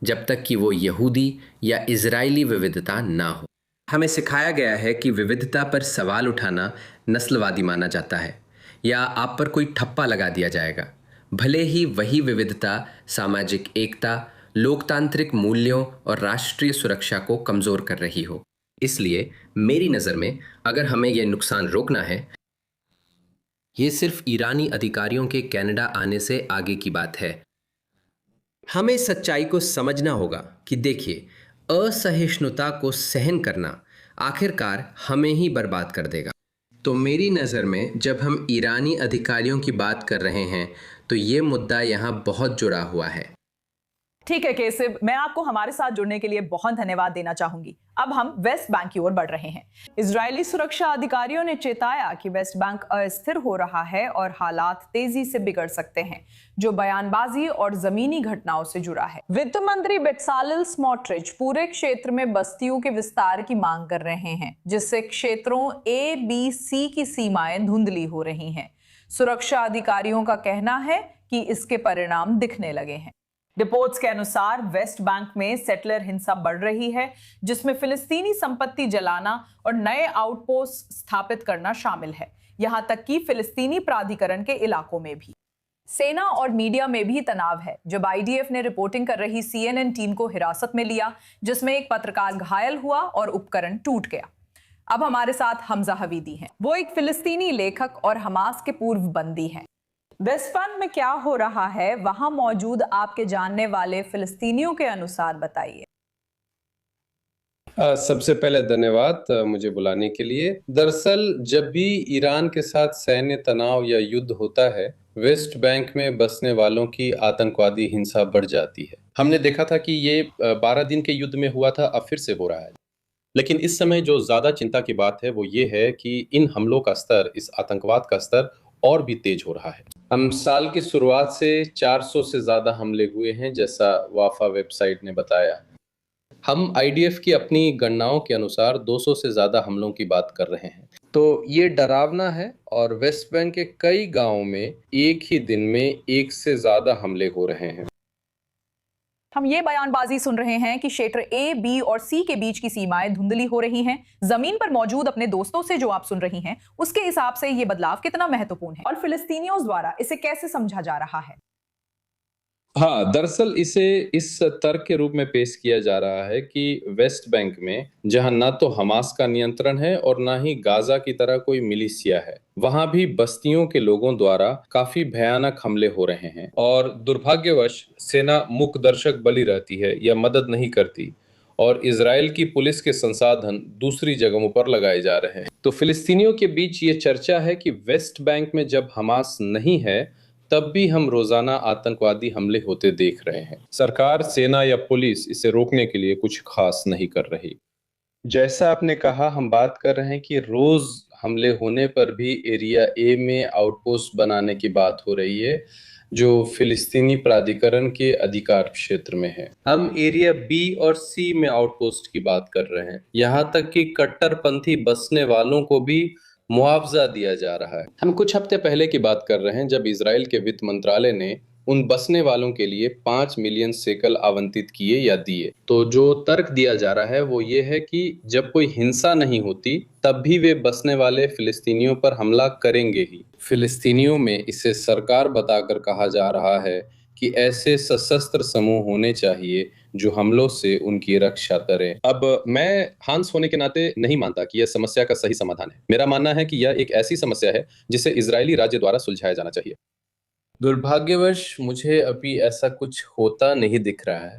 जब तक कि वो यहूदी या इजरायली विविधता ना हो। हमें सिखाया गया है कि विविधता पर सवाल उठाना नस्लवादी माना जाता है या आप पर कोई ठप्पा लगा दिया जाएगा, भले ही वही विविधता सामाजिक एकता, लोकतांत्रिक मूल्यों और राष्ट्रीय सुरक्षा को कमज़ोर कर रही हो। इसलिए मेरी नज़र में अगर हमें यह नुकसान रोकना है, ये सिर्फ ईरानी अधिकारियों के कनाडा आने से आगे की बात है। हमें सच्चाई को समझना होगा कि देखिए, असहिष्णुता को सहन करना आखिरकार हमें ही बर्बाद कर देगा। तो मेरी नज़र में जब हम ईरानी अधिकारियों की बात कर रहे हैं, तो ये मुद्दा यहाँ बहुत जुड़ा हुआ है। ठीक है केसिब, मैं आपको हमारे साथ जुड़ने के लिए बहुत धन्यवाद देना चाहूंगी। अब हम वेस्ट बैंक की ओर बढ़ रहे हैं। इजरायली सुरक्षा अधिकारियों ने चेताया कि वेस्ट बैंक अस्थिर हो रहा है और हालात तेजी से बिगड़ सकते हैं, जो बयानबाजी और जमीनी घटनाओं से जुड़ा है। वित्त मंत्री बेत्सालेल स्मोट्रिच पूरे क्षेत्र में बस्तियों के विस्तार की मांग कर रहे हैं, जिससे क्षेत्रों A, B, C की सीमाएं धुंधली हो रही हैं। सुरक्षा अधिकारियों का कहना है कि इसके परिणाम दिखने लगे हैं। रिपोर्ट्स के अनुसार वेस्ट बैंक में सेटलर हिंसा बढ़ रही है, जिसमें फिलिस्तीनी संपत्ति जलाना और नए आउटपोस्ट स्थापित करना शामिल है, यहां तक कि फिलिस्तीनी प्राधिकरण के इलाकों में भी। सेना और मीडिया में भी तनाव है, जब IDF ने रिपोर्टिंग कर रही CNN टीम को हिरासत में लिया, जिसमें एक पत्रकार घायल हुआ और उपकरण टूट गया। अब हमारे साथ हमजा हवीदी हैं। वो एक फिलिस्तीनी लेखक और हमास के पूर्व बंदी हैं। वेस्ट बैंक में क्या हो रहा है, वहां मौजूद आपके जानने वाले फिलिस्तीनियों के अनुसार बताइए। सबसे पहले धन्यवाद मुझे बुलाने के लिए। दरअसल जब भी ईरान के साथ सैन्य तनाव या युद्ध होता है, वेस्ट बैंक में बसने वालों की आतंकवादी हिंसा बढ़ जाती है। हमने देखा था कि ये 12 दिन के युद्ध में हुआ था, अब फिर से हो रहा है। लेकिन इस समय जो ज़्यादा चिंता की बात है वो ये है कि इन हमलों का स्तर, इस आतंकवाद का स्तर और भी तेज हो रहा है। हम साल की शुरुआत से 400 से ज़्यादा हमले हुए हैं, जैसा वाफा वेबसाइट ने बताया। हम IDF की अपनी गणनाओं के अनुसार 200 से ज़्यादा हमलों की बात कर रहे हैं। तो ये डरावना है और वेस्ट बैंक के कई गांवों में एक ही दिन में 1 से ज़्यादा हमले हो रहे हैं। हम ये बयानबाजी सुन रहे हैं कि क्षेत्र A, B और C के बीच की सीमाएं धुंधली हो रही हैं। जमीन पर मौजूद अपने दोस्तों से जो आप सुन रही हैं, उसके हिसाब से ये बदलाव कितना महत्वपूर्ण है और फिलिस्तीनियों द्वारा इसे कैसे समझा जा रहा है? हाँ, दरअसल इसे इस तर्क के रूप में पेश किया जा रहा है कि वेस्ट बैंक में जहां ना तो हमास का नियंत्रण है और ना ही गाजा की तरह कोई मिलिशिया है, वहां भी बस्तियों के लोगों द्वारा काफी भयानक हमले हो रहे हैं और दुर्भाग्यवश सेना मूक दर्शक बनी रहती है या मदद नहीं करती और इजराइल की पुलिस के संसाधन दूसरी जगहों पर लगाए जा रहे हैं। तो फिलिस्तीनियों के बीच ये चर्चा है कि वेस्ट बैंक में जब हमास नहीं है, तब भी हम रोजाना आतंकवादी हमले होते देख रहे हैं। सरकार, सेना या पुलिस इसे रोकने के लिए कुछ खास नहीं कर रही। जैसा आपने कहा, हम बात कर रहे हैं कि रोज हमले होने पर भी एरिया ए में आउटपोस्ट बनाने की बात हो रही है, जो फिलिस्तीनी प्राधिकरण के अधिकार क्षेत्र में है। हम एरिया बी और सी में आउटपोस्ट की बात कर रहे हैं। यहाँ तक कि कट्टरपंथी बसने वालों को भी मुआवजा दिया जा रहा है। हम कुछ हफ्ते पहले की बात कर रहे हैं जब इजराइल के वित्त मंत्रालय ने उन बसने वालों के लिए 5 मिलियन शेकल आवंटित किए या दिए। तो जो तर्क दिया जा रहा है वो ये है कि जब कोई हिंसा नहीं होती तब भी वे बसने वाले फिलिस्तीनियों पर हमला करेंगे ही। फिलिस्तीनियों में इसे सरकार बताकर कहा जा रहा है कि ऐसे सशस्त्र समूह होने चाहिए जो हमलों से उनकी रक्षा करें। अब मैं हांस होने के नाते नहीं मानता कि यह समस्या का सही समाधान है। मेरा मानना है कि यह एक ऐसी समस्या है जिसे इजरायली राज्य द्वारा सुलझाया जाना चाहिए। दुर्भाग्यवश मुझे अभी ऐसा कुछ होता नहीं दिख रहा है।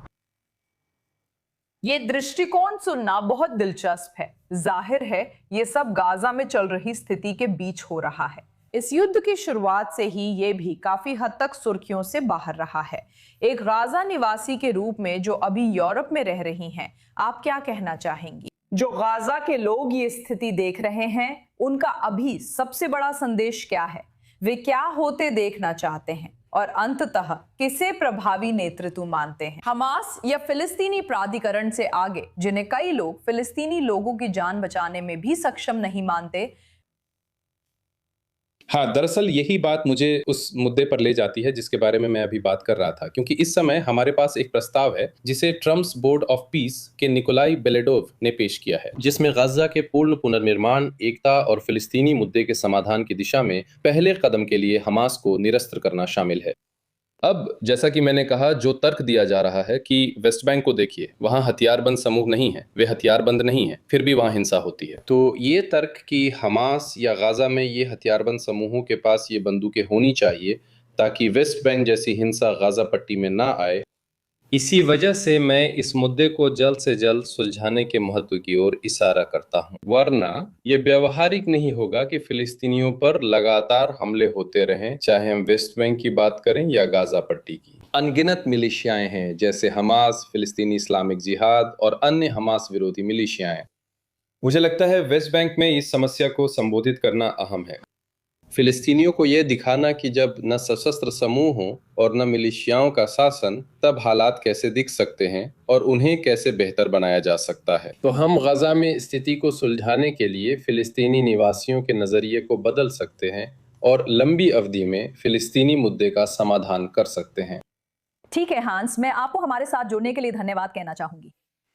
ये दृष्टिकोण सुनना बहुत दिलचस्प है। जाहिर है ये सब गाजा में चल रही स्थिति के बीच हो रहा है। इस युद्ध की शुरुआत से ही ये भी काफी हद तक सुर्खियों से बाहर रहा है। एक गाजा निवासी के रूप में जो अभी यूरोप में रह रही हैं, आप क्या कहना चाहेंगी? जो गाजा के लोग ये स्थिति देख रहे हैं, उनका अभी सबसे बड़ा संदेश क्या है? वे क्या होते देखना चाहते हैं और अंततः किसे प्रभावी नेतृत्व मानते हैं? हमास या फिलिस्तीनी प्राधिकरण से आगे, जिन्हें कई लोग फिलिस्तीनी लोगों की जान बचाने में भी सक्षम नहीं मानते। हाँ, दरअसल यही बात मुझे उस मुद्दे पर ले जाती है जिसके बारे में मैं अभी बात कर रहा था, क्योंकि इस समय हमारे पास एक प्रस्ताव है जिसे ट्रम्प्स बोर्ड ऑफ पीस के निकोलाई बेलेडोव ने पेश किया है, जिसमें गाजा के पूर्ण पुनर्निर्माण, एकता और फिलिस्तीनी मुद्दे के समाधान की दिशा में पहले कदम के लिए हमास को निरस्त करना शामिल है। अब जैसा कि मैंने कहा, जो तर्क दिया जा रहा है कि वेस्ट बैंक को देखिए, वहां हथियारबंद समूह नहीं है, वे हथियारबंद नहीं है, फिर भी वहां हिंसा होती है। तो ये तर्क कि हमास या गाजा में ये हथियारबंद समूहों के पास ये बंदूकें होनी चाहिए ताकि वेस्ट बैंक जैसी हिंसा गाजा पट्टी में ना आए, इसी वजह से मैं इस मुद्दे को जल्द से जल्द सुलझाने के महत्व की ओर इशारा करता हूं। वरना ये व्यवहारिक नहीं होगा कि फिलिस्तीनियों पर लगातार हमले होते रहें, चाहे हम वेस्ट बैंक की बात करें या गाजा पट्टी की। अनगिनत मिलिशियाएं हैं जैसे हमास, फिलिस्तीनी इस्लामिक जिहाद और अन्य हमास विरोधी मिलिशियाएं। मुझे लगता है वेस्ट बैंक में इस समस्या को संबोधित करना अहम है। फिलिस्तीनियों को यह दिखाना कि जब न सशस्त्र समूह हों और न मिलिशियाओं का शासन, तब हालात कैसे दिख सकते हैं और उन्हें कैसे बेहतर बनाया जा सकता है। तो हम गाजा में स्थिति को सुलझाने के लिए फिलिस्तीनी निवासियों के नजरिए को बदल सकते हैं और लंबी अवधि में फिलिस्तीनी मुद्दे का समाधान कर सकते हैं। ठीक है हांस, मैं आपको हमारे साथ जुड़ने के लिए धन्यवाद कहना चाहूंगी।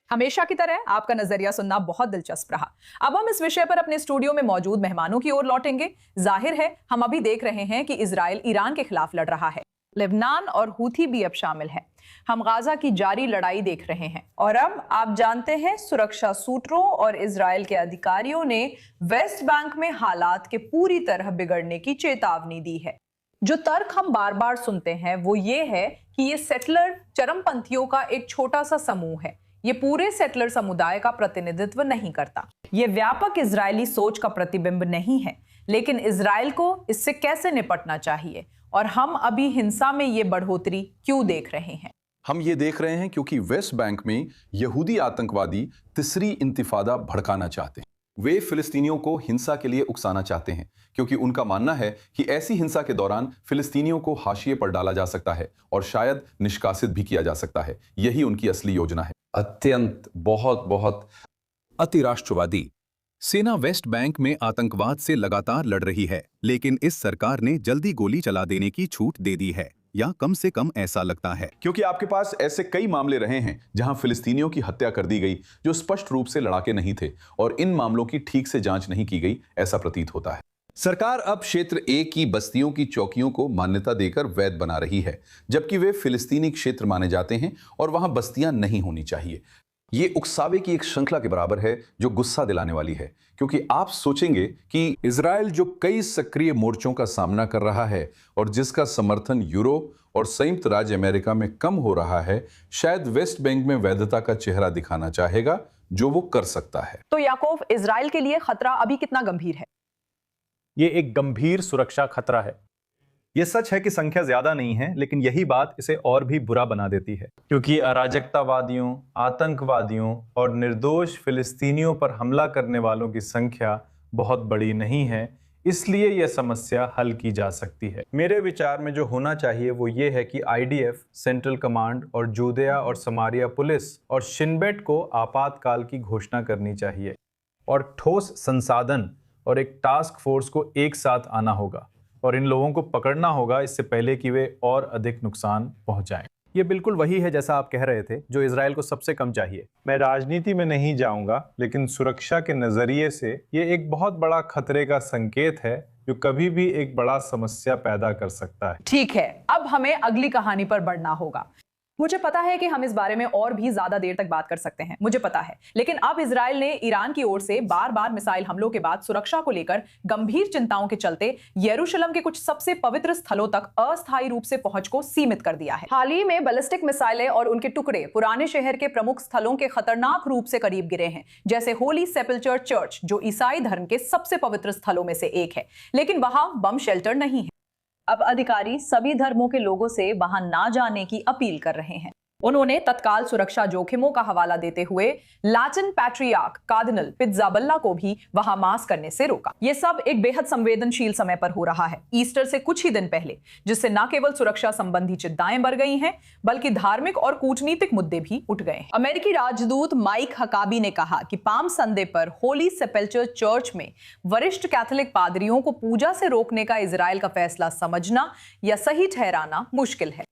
हमेशा की तरह आपका नजरिया सुनना बहुत दिलचस्प रहा। अब हम इस विषय पर अपने स्टूडियो में मौजूद मेहमानों की ओर लौटेंगे। जाहिर है हम अभी देख रहे हैं कि इजराइल ईरान के खिलाफ लड़ रहा है। लेबनान और हूथी भी अब शामिल है। हम गाजा की जारी लड़ाई देख रहे हैं और अब आप जानते हैं, सुरक्षा सूत्रों और इजराइल के अधिकारियों ने वेस्ट बैंक में हालात के पूरी तरह बिगड़ने की चेतावनी दी है। जो तर्क हम बार बार सुनते हैं वो ये है कि ये सेटलर चरमपंथियों का एक छोटा सा समूह है। ये पूरे सेटलर समुदाय का प्रतिनिधित्व नहीं करता। ये व्यापक इजरायली सोच का प्रतिबिंब नहीं है। लेकिन इजराइल को इससे कैसे निपटना चाहिए और हम अभी हिंसा में ये बढ़ोतरी क्यों देख रहे हैं? हम ये देख रहे हैं क्योंकि वेस्ट बैंक में यहूदी आतंकवादी तीसरी इंतिफादा भड़काना चाहते हैं। वे फिलिस्तीनियों को हिंसा के लिए उकसाना चाहते हैं क्योंकि उनका मानना है कि ऐसी हिंसा के दौरान फिलिस्तीनियों को हाशिए पर डाला जा सकता है और शायद निष्कासित भी किया जा सकता है। यही उनकी असली योजना है। अत्यंत बहुत अतिराष्ट्रवादी सेना वेस्ट बैंक में आतंकवाद से लगातार लड़ रही है, लेकिन इस सरकार ने जल्दी गोली चला देने की छूट दे दी है, या कम से कम ऐसा लगता है, क्योंकि आपके पास ऐसे कई मामले रहे हैं जहां फिलिस्तीनियों की हत्या कर दी गई जो स्पष्ट रूप से लड़ाके नहीं थे और इन मामलों की ठीक से जांच नहीं की गई, ऐसा प्रतीत होता है। सरकार अब क्षेत्र ए की बस्तियों की चौकियों को मान्यता देकर वैध बना रही है, जबकि वे फिलिस्तीनी क्षेत्र माने जाते हैं और वहां बस्तियां नहीं होनी चाहिए। ये उकसावे की एक श्रृंखला के बराबर है जो गुस्सा दिलाने वाली है, क्योंकि आप सोचेंगे कि इजराइल जो कई सक्रिय मोर्चों का सामना कर रहा है और जिसका समर्थन यूरोप और संयुक्त राज्य अमेरिका में कम हो रहा है, शायद वेस्ट बैंक में वैधता का चेहरा दिखाना चाहेगा जो वो कर सकता है। तो याकूब, इजराइल के लिए खतरा अभी कितना गंभीर है? ये एक गंभीर सुरक्षा खतरा है। यह सच है कि संख्या ज्यादा नहीं है, लेकिन यही बात इसे और भी बुरा बना देती है, क्योंकि अराजकतावादियों, आतंकवादियों और निर्दोष फिलिस्तीनियों पर हमला करने वालों की संख्या बहुत बड़ी नहीं है, इसलिए यह समस्या हल की जा सकती है। मेरे विचार में जो होना चाहिए वो ये है कि आईडीएफ, सेंट्रल कमांड और जूदिया और समारिया पुलिस और शिनबेट को आपातकाल की घोषणा करनी चाहिए और ठोस संसाधन और एक टास्क फोर्स को एक साथ आना होगा और इन लोगों को पकड़ना होगा इससे पहले कि वे और अधिक नुकसान पहुंचाएं। ये बिल्कुल वही है जैसा आप कह रहे थे जो इजराइल को सबसे कम चाहिए। मैं राजनीति में नहीं जाऊंगा, लेकिन सुरक्षा के नजरिए से ये एक बहुत बड़ा खतरे का संकेत है जो कभी भी एक बड़ा समस्या पैदा कर सकता है। ठीक है, अब हमें अगली कहानी पर बढ़ना होगा। मुझे पता है कि हम इस बारे में और भी ज्यादा देर तक बात कर सकते हैं, मुझे पता है, लेकिन अब इजराइल ने ईरान की ओर से बार बार मिसाइल हमलों के बाद सुरक्षा को लेकर गंभीर चिंताओं के चलते यरूशलेम के कुछ सबसे पवित्र स्थलों तक अस्थायी रूप से पहुंच को सीमित कर दिया है। हाल ही में बैलिस्टिक मिसाइलें और उनके टुकड़े पुराने शहर के प्रमुख स्थलों के खतरनाक रूप से करीब गिरे हैं, जैसे होली सेपल्चर चर्च, जो ईसाई धर्म के सबसे पवित्र स्थलों में से एक है, लेकिन वहां बम शेल्टर नहीं है। अब अधिकारी सभी धर्मों के लोगों से वहां ना जाने की अपील कर रहे हैं। उन्होंने तत्काल सुरक्षा जोखिमों का हवाला देते हुए लैटिन पैट्रियार्क कार्डिनल पिज़्ज़ाबल्ला को भी वहां मास करने से रोका। यह सब एक बेहद संवेदनशील समय पर हो रहा है, ईस्टर से कुछ ही दिन पहले, जिससे न केवल सुरक्षा संबंधी चिंताएं बढ़ गई हैं, बल्कि धार्मिक और कूटनीतिक मुद्दे भी उठ गए हैं। अमेरिकी राजदूत माइक हकाबी ने कहा कि पाम संडे पर होली सेपल्चर चर्च में वरिष्ठ कैथोलिक पादरियों को पूजा से रोकने का इजराइल का फैसला समझना या सही ठहराना मुश्किल है।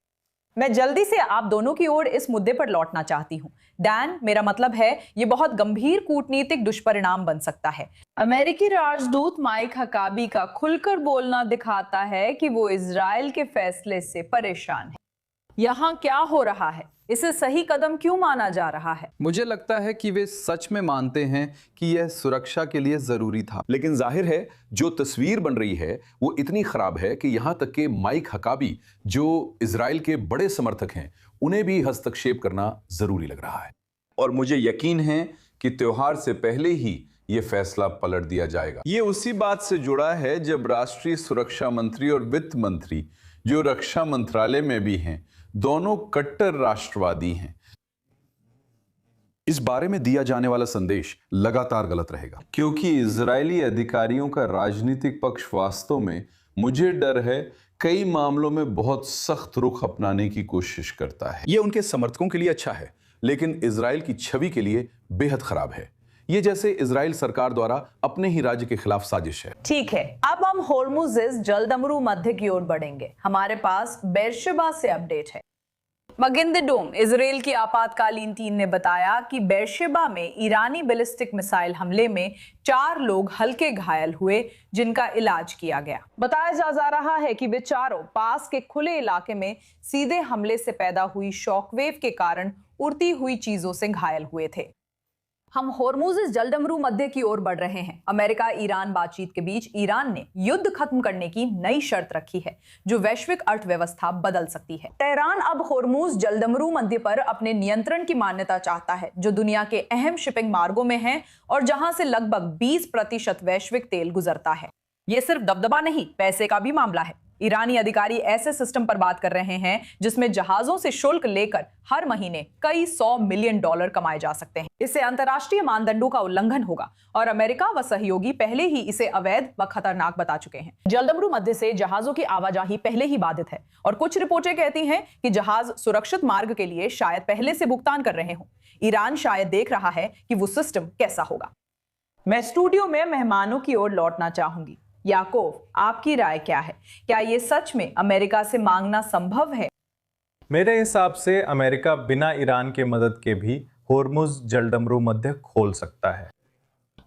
मैं जल्दी से आप दोनों की ओर इस मुद्दे पर लौटना चाहती हूं। डैन, मेरा मतलब है ये बहुत गंभीर कूटनीतिक दुष्परिणाम बन सकता है। अमेरिकी राजदूत माइक हकाबी का खुलकर बोलना दिखाता है कि वो इजराइल के फैसले से परेशान है। यहाँ क्या हो रहा है? इसे सही कदम क्यों माना जा रहा है? मुझे लगता है कि वे सच में मानते हैं कि यह सुरक्षा के लिए जरूरी था, लेकिन जाहिर है जो तस्वीर बन रही है वो इतनी खराब है कि यहां तक कि माइक हकाबी, जो इजराइल के बड़े समर्थक हैं, उन्हें भी हस्तक्षेप करना जरूरी लग रहा है। और मुझे यकीन है कि त्योहार से पहले ही ये फैसला पलट दिया जाएगा। ये उसी बात से जुड़ा है जब राष्ट्रीय सुरक्षा मंत्री और वित्त मंत्री, जो रक्षा मंत्रालय में भी हैं, दोनों कट्टर राष्ट्रवादी हैं। इस बारे में दिया जाने वाला संदेश लगातार गलत रहेगा, क्योंकि इजरायली अधिकारियों का राजनीतिक पक्ष वास्तव में, मुझे डर है, कई मामलों में बहुत सख्त रुख अपनाने की कोशिश करता है। यह उनके समर्थकों के लिए अच्छा है, लेकिन इजराइल की छवि के लिए बेहद खराब है। ये जैसे इजराइल सरकार द्वारा अपने ही राज्य के खिलाफ साजिश है। ठीक है, अब हम होर्मुज़ जलदमरू मध्य की ओर बढ़ेंगे। हमारे पास बेरशेबा से अपडेट है। मगिन द डोम इजराइल की आपातकालीन टीम ने बताया कि बेरशेबा में ईरानी बैलिस्टिक मिसाइल हमले में 4 लोग हल्के घायल हुए, जिनका इलाज किया गया। बताया जा रहा है कि वे चारों पास के खुले इलाके में सीधे हमले से पैदा हुई शॉकवेव के कारण उड़ती हुई चीजों से घायल हुए थे। हम होर्मुज़ जलदमरू मध्य की ओर बढ़ रहे हैं। अमेरिका ईरान बातचीत के बीच ईरान ने युद्ध खत्म करने की नई शर्त रखी है, जो वैश्विक अर्थव्यवस्था बदल सकती है। तेहरान अब होर्मुज़ जलदमरू मध्य पर अपने नियंत्रण की मान्यता चाहता है, जो दुनिया के अहम शिपिंग मार्गों में है और जहां से लगभग 20% वैश्विक तेल गुजरता है। यह सिर्फ दबदबा नहीं, पैसे का भी मामला है। ईरानी अधिकारी ऐसे सिस्टम पर बात कर रहे हैं जिसमें जहाजों से शुल्क लेकर हर महीने कई $100 मिलियन कमाए जा सकते हैं। इससे अंतर्राष्ट्रीय मानदंडों का उल्लंघन होगा और अमेरिका व सहयोगी पहले ही इसे अवैध व खतरनाक बता चुके हैं। जलदमरू मध्य से जहाजों की आवाजाही पहले ही बाधित है और कुछ रिपोर्टें कहती हैं कि जहाज सुरक्षित मार्ग के लिए शायद पहले से भुगतान कर रहे हों। ईरान शायद देख रहा है कि वो सिस्टम कैसा होगा। मैं स्टूडियो में मेहमानों की ओर लौटना चाहूंगी। याकूब, आपकी राय क्या है? क्या ये सच में अमेरिका से मांगना संभव है? मेरे हिसाब से अमेरिका बिना ईरान के मदद के भी होर्मुज़ जलदमरू मध्य खोल सकता है।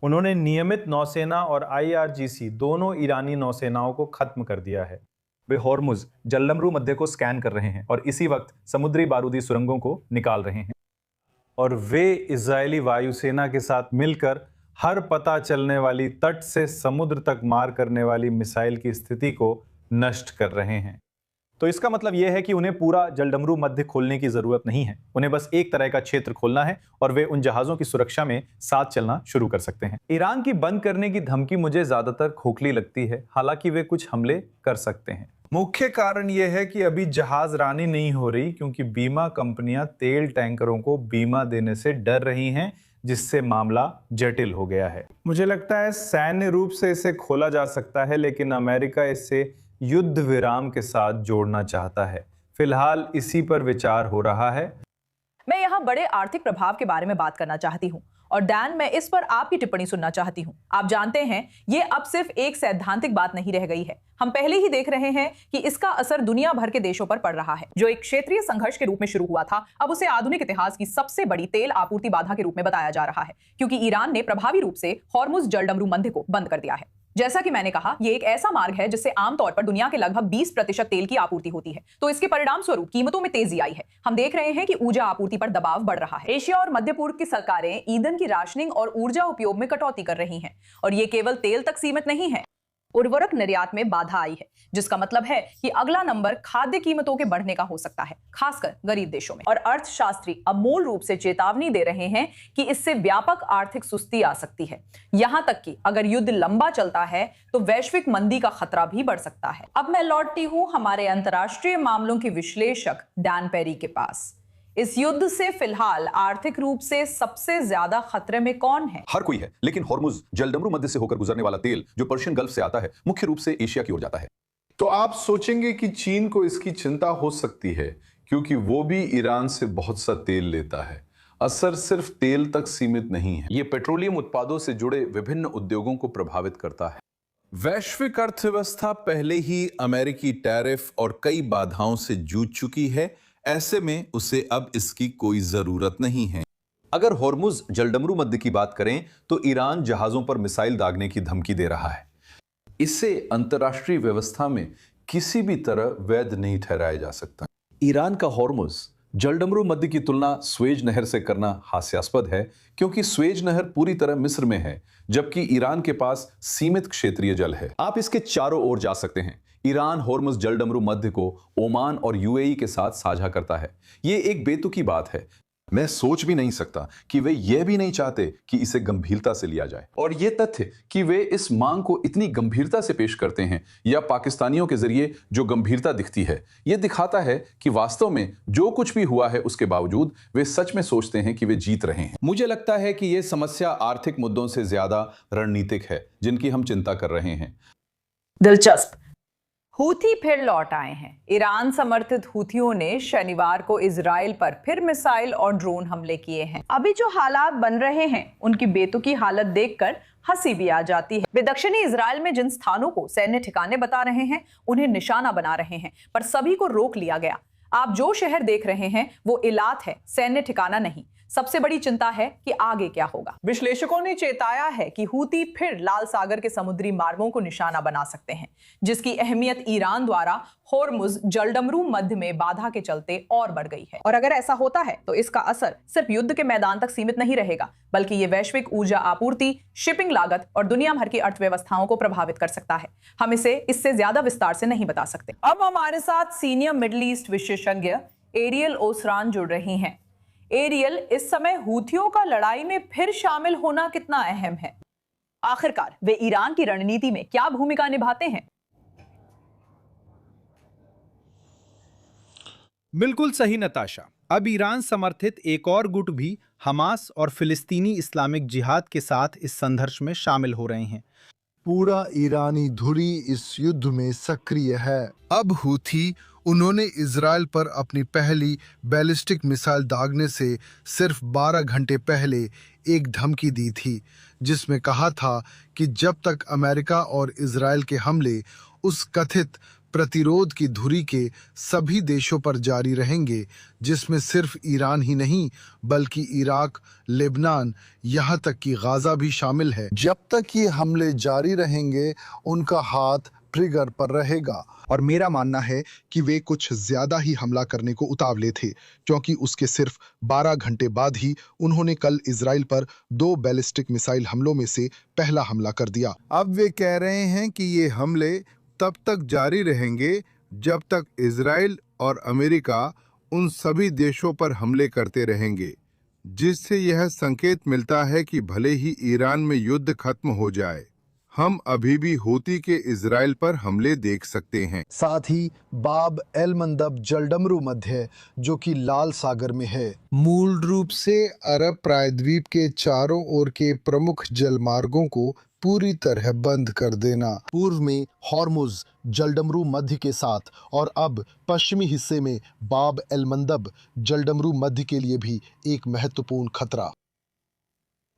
उन्होंने नियमित नौसेना और IRGC दोनों ईरानी नौसेनाओं को खत्म कर दिया है। वे होर्मुज़ जलदमरू मध्य को स्कैन कर रहे हैं और इसी वक्त समुद्री बारूदी सुरंगों को निकाल रहे हैं। और वे इजरायली वायुसेना के साथ मिलकर हर पता चलने वाली तट से समुद्र तक मार करने वाली मिसाइल की स्थिति को नष्ट कर रहे हैं। तो इसका मतलब यह है कि उन्हें पूरा जलदमरू मध्य खोलने की जरूरत नहीं है, उन्हें बस एक तरह का क्षेत्र खोलना है और वे उन जहाजों की सुरक्षा में साथ चलना शुरू कर सकते हैं। ईरान की बंद करने की धमकी मुझे ज्यादातर खोखली लगती है, हालांकि वे कुछ हमले कर सकते हैं। मुख्य कारण यह है कि अभी जहाज रानी नहीं हो रही, क्योंकि बीमा कंपनियां तेल टैंकरों को बीमा देने से डर रही हैं, जिससे मामला जटिल हो गया है। मुझे लगता है सैन्य रूप से इसे खोला जा सकता है, लेकिन अमेरिका इसे युद्ध विराम के साथ जोड़ना चाहता है। फिलहाल इसी पर विचार हो रहा है। मैं यहाँ बड़े आर्थिक प्रभाव के बारे में बात करना चाहती हूँ और डैन, मैं इस पर आपकी टिप्पणी सुनना चाहती हूँ। आप जानते हैं, ये अब सिर्फ एक सैद्धांतिक बात नहीं रह गई है। हम पहले ही देख रहे हैं कि इसका असर दुनिया भर के देशों पर पड़ रहा है। जो एक क्षेत्रीय संघर्ष के रूप में शुरू हुआ था, अब उसे आधुनिक इतिहास की सबसे बड़ी तेल आपूर्ति बाधा के रूप में बताया जा रहा है, क्योंकि ईरान ने प्रभावी रूप से हॉर्मुज जलडमरू मंद को बंद कर दिया है। जैसा कि मैंने कहा, ये एक ऐसा मार्ग है जिससे आमतौर पर दुनिया के लगभग 20% तेल की आपूर्ति होती है। तो इसके परिणाम स्वरूप कीमतों में तेजी आई है। हम देख रहे हैं कि ऊर्जा आपूर्ति पर दबाव बढ़ रहा है। एशिया और मध्य पूर्व की सरकारें ईंधन की राशनिंग और ऊर्जा उपयोग में कटौती कर रही हैं। और ये केवल तेल तक सीमित नहीं है, उर्वरक निर्यात में बाधा आई है, जिसका मतलब है कि अगला नंबर खाद्य कीमतों के बढ़ने का हो सकता है, खासकर गरीब देशों में। और अर्थशास्त्री अब मूल रूप से चेतावनी दे रहे हैं कि इससे व्यापक आर्थिक सुस्ती आ सकती है। यहां तक कि अगर युद्ध लंबा चलता है तो वैश्विक मंदी का खतरा भी बढ़ सकता है। अब मैं लौटती हूं हमारे अंतर्राष्ट्रीय मामलों के विश्लेषक डैन पेरी के पास। इस युद्ध से फिलहाल आर्थिक रूप से सबसे ज्यादा खतरे में कौन है? हर कोई है, लेकिन हॉर्मुज जलडमरू मध्य से होकर गुजरने वाला तेल जो पर्शियन गल्फ से आता है, मुख्य रूप से एशिया की ओर जाता है। तो आप सोचेंगे कि चीन को इसकी चिंता हो सकती है, क्योंकि वो भी ईरान से बहुत सा तेल लेता है। असर सिर्फ तेल तक सीमित नहीं है, ये पेट्रोलियम उत्पादों से जुड़े विभिन्न उद्योगों को प्रभावित करता है। वैश्विक अर्थव्यवस्था पहले ही अमेरिकी टैरिफ और कई बाधाओं से जूझ चुकी है। ऐसे में उसे अब इसकी कोई जरूरत नहीं है। अगर हॉर्मुज जलडमरू मध्य की बात करें तो ईरान जहाजों पर मिसाइल दागने की धमकी दे रहा है। इसे अंतर्राष्ट्रीय व्यवस्था में किसी भी तरह वैध नहीं ठहराया जा सकता। ईरान का हॉर्मुज जलडमरू मध्य की तुलना स्वेज नहर से करना हास्यास्पद है, क्योंकि स्वेज नहर पूरी तरह मिस्र में है, जबकि ईरान के पास सीमित क्षेत्रीय जल है। आप इसके चारों ओर जा सकते हैं। ईरान हॉर्मुज जलडमरू मध्य को ओमान और यूएई के साथ साझा करता है। ये एक बेतुकी बात है। मैं सोच भी नहीं सकता कि वे यह भी नहीं चाहते कि इसे गंभीरता से लिया जाए। और यह तथ्य कि वे इस मांग को इतनी गंभीरता से पेश करते हैं, या पाकिस्तानियों के जरिए जो गंभीरता दिखती है, यह दिखाता है कि वास्तव में जो कुछ भी हुआ है उसके बावजूद वे सच में सोचते हैं कि वे जीत रहे हैं। मुझे लगता है कि यह समस्या आर्थिक मुद्दों से ज्यादा रणनीतिक है, जिनकी हम चिंता कर रहे हैं। दिलचस्प। हूथी फिर लौट आए हैं। ईरान समर्थित हूथियों ने शनिवार को इजराइल पर फिर मिसाइल और ड्रोन हमले किए हैं। अभी जो हालात बन रहे हैं, उनकी बेतुकी हालत देखकर हंसी भी आ जाती है। वे दक्षिणी इजराइल में जिन स्थानों को सैन्य ठिकाने बता रहे हैं, उन्हें निशाना बना रहे हैं, पर सभी को रोक लिया गया। आप जो शहर देख रहे हैं वो इलात है, सैन्य ठिकाना नहीं। सबसे बड़ी चिंता है कि आगे क्या होगा। विश्लेषकों ने चेताया है कि हूती फिर लाल सागर के समुद्री मार्गों को निशाना बना सकते हैं, जिसकी अहमियत ईरान द्वारा हॉर्मुज जलडमरू मध्य में बाधा के चलते और बढ़ गई है। और अगर ऐसा होता है तो इसका असर सिर्फ युद्ध के मैदान तक सीमित नहीं रहेगा, बल्कि ये वैश्विक ऊर्जा आपूर्ति, शिपिंग लागत और दुनिया भर की अर्थव्यवस्थाओं को प्रभावित कर सकता है। हम इसे इससे ज्यादा विस्तार से नहीं बता सकते। अब हमारे साथ सीनियर मिडिल ईस्ट विशेषज्ञ एरियल ओसरान जुड़ रही हैं। एरियल, इस समय हूथियों का लड़ाई में फिर शामिल होना कितना अहम है? आखिरकार वे ईरान की रणनीति में क्या भूमिका निभाते हैं? बिल्कुल सही नताशा। अब ईरान समर्थित एक और गुट भी हमास और फिलिस्तीनी इस्लामिक जिहाद के साथ इस संघर्ष में शामिल हो रहे हैं। पूरा ईरानी धुरी इस युद्ध में सक्रिय है। अब हूथी, उन्होंने इजराइल पर अपनी पहली बैलिस्टिक मिसाइल दागने से सिर्फ 12 घंटे पहले एक धमकी दी थी, जिसमें कहा था कि जब तक अमेरिका और इजराइल के हमले उस कथित प्रतिरोध की धुरी के सभी देशों पर जारी रहेंगे, जिसमें सिर्फ ईरान ही नहीं बल्कि इराक, लेबनान, यहाँ तक कि गाजा भी शामिल है। जब तक ये हमले जारी रहेंगे, उनका हाथ ट्रिगर पर रहेगा। और मेरा मानना है कि वे कुछ ज्यादा ही हमला करने को उतावले थे, क्योंकि उसके सिर्फ 12 घंटे बाद ही उन्होंने कल इजराइल पर 2 बैलिस्टिक मिसाइल हमलों में से पहला हमला कर दिया। अब वे कह रहे हैं कि ये हमले तब तक जारी रहेंगे जब तक इजराइल और अमेरिका उन सभी देशों पर हमले करते रहेंगे, जिससे यह संकेत मिलता है कि भले ही ईरान में युद्ध खत्म हो जाए, हम अभी भी हूती के इजराइल पर हमले देख सकते हैं। साथ ही बाब एल मंदब जलडमरू मध्य जो कि लाल सागर में है, मूल रूप से अरब प्रायद्वीप के चारों ओर के प्रमुख जलमार्गों को पूरी तरह बंद कर देना। पूर्व में हॉर्मुज जलडमरू मध्य के साथ और अब पश्चिमी हिस्से में बाब एल मंदब जलडमरू मध्य के लिए भी एक महत्वपूर्ण खतरा।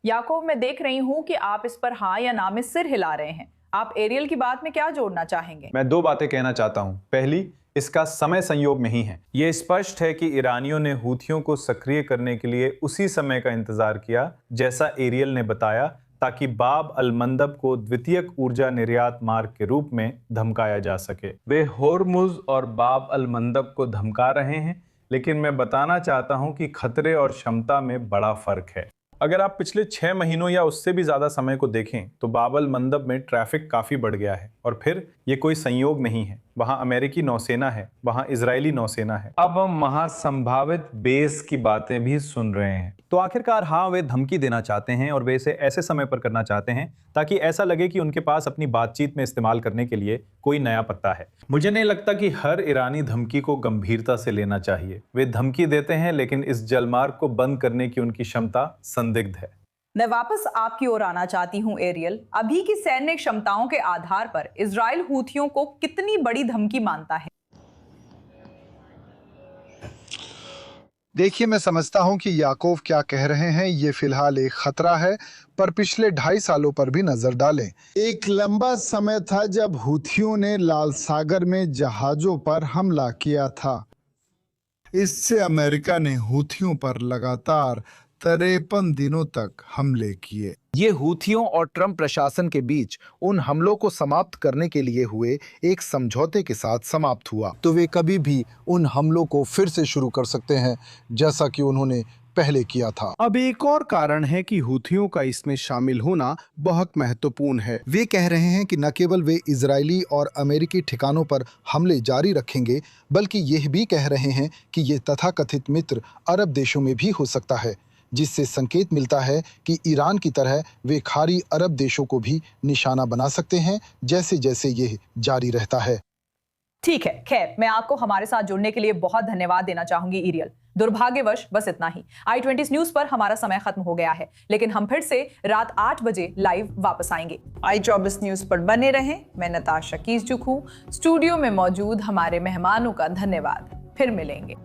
याकूब, मैं देख रही हूँ कि आप इस पर हाँ या ना में सिर हिला रहे हैं। आप एरियल की बात में क्या जोड़ना चाहेंगे? मैं दो बातें कहना चाहता हूँ। पहली, इसका समय संयोग नहीं है। यह स्पष्ट है कि ईरानियों ने हूथियों को सक्रिय करने के लिए उसी समय का इंतजार किया जैसा एरियल ने बताया, ताकि बाब अल मंदब को द्वितीयक ऊर्जा निर्यात मार्ग के रूप में धमकाया जा सके। वे होर्मुज और बाब अल मंदब को धमका रहे हैं, लेकिन मैं बताना चाहता हूं कि खतरे और क्षमता में बड़ा फर्क है। अगर आप पिछले 6 महीनों या उससे भी ज्यादा समय को देखें तो बाब अल मंदब में ट्रैफिक काफी बढ़ गया है। और फिर ये कोई संयोग नहीं है, वहां अमेरिकी नौसेना है, वहां इजरायली नौसेना है। अब हम महासंभावित बेस की बातें भी सुन रहे हैं। तो आखिरकार हाँ, वे धमकी देना चाहते हैं और वे इसे ऐसे समय पर करना चाहते हैं ताकि ऐसा लगे कि उनके पास अपनी बातचीत में इस्तेमाल करने के लिए कोई नया पत्ता है। मुझे नहीं लगता कि हर ईरानी धमकी को गंभीरता से लेना चाहिए। वे धमकी देते हैं, लेकिन इस जलमार्ग को बंद करने की उनकी क्षमता संदिग्ध है। मैं वापस आपकी ओर आना चाहती हूं एरियल। अभी की सैन्य क्षमताओं के आधार पर इजराइल हूथियों को कितनी बड़ी धमकी मानता है? देखिए, मैं समझता हूं कि याकूब क्या कह रहे हैं। ये फिलहाल एक खतरा है, पर पिछले 2.5 सालों पर भी नजर डालें। एक लंबा समय था जब हूथियों ने लाल सागर में जहाजों पर हमला किया था। इससे अमेरिका ने हूथियों पर लगातार 53 दिनों तक हमले किए। ये हूथियों और ट्रंप प्रशासन के बीच उन हमलों को समाप्त करने के लिए हुए एक समझौते के साथ समाप्त हुआ। तो वे कभी भी उन हमलों को फिर से शुरू कर सकते हैं, जैसा कि उन्होंने पहले किया था। अब एक और कारण है कि हूथियों का इसमें शामिल होना बहुत महत्वपूर्ण है। वे कह रहे हैं कि न केवल वे इजरायली और अमेरिकी ठिकानों पर हमले जारी रखेंगे, बल्कि यह भी कह रहे हैं कि ये तथाकथित मित्र अरब देशों में भी हो सकता है, जिससे संकेत मिलता है कि ईरान की तरह वे खाड़ी अरब देशों को भी निशाना बना सकते हैं, जैसे जैसे यह जारी रहता है। ठीक है, खैर, मैं आपको हमारे साथ जुड़ने के लिए बहुत धन्यवाद देना चाहूंगी एरियल। दुर्भाग्यवश बस इतना ही। i20 न्यूज पर हमारा समय खत्म हो गया है, लेकिन हम फिर से रात 8 बजे लाइव वापस आएंगे। i24 न्यूज पर बने रहें। मैं नताशा कीसजुक हूँ। स्टूडियो में मौजूद हमारे मेहमानों का धन्यवाद। फिर मिलेंगे।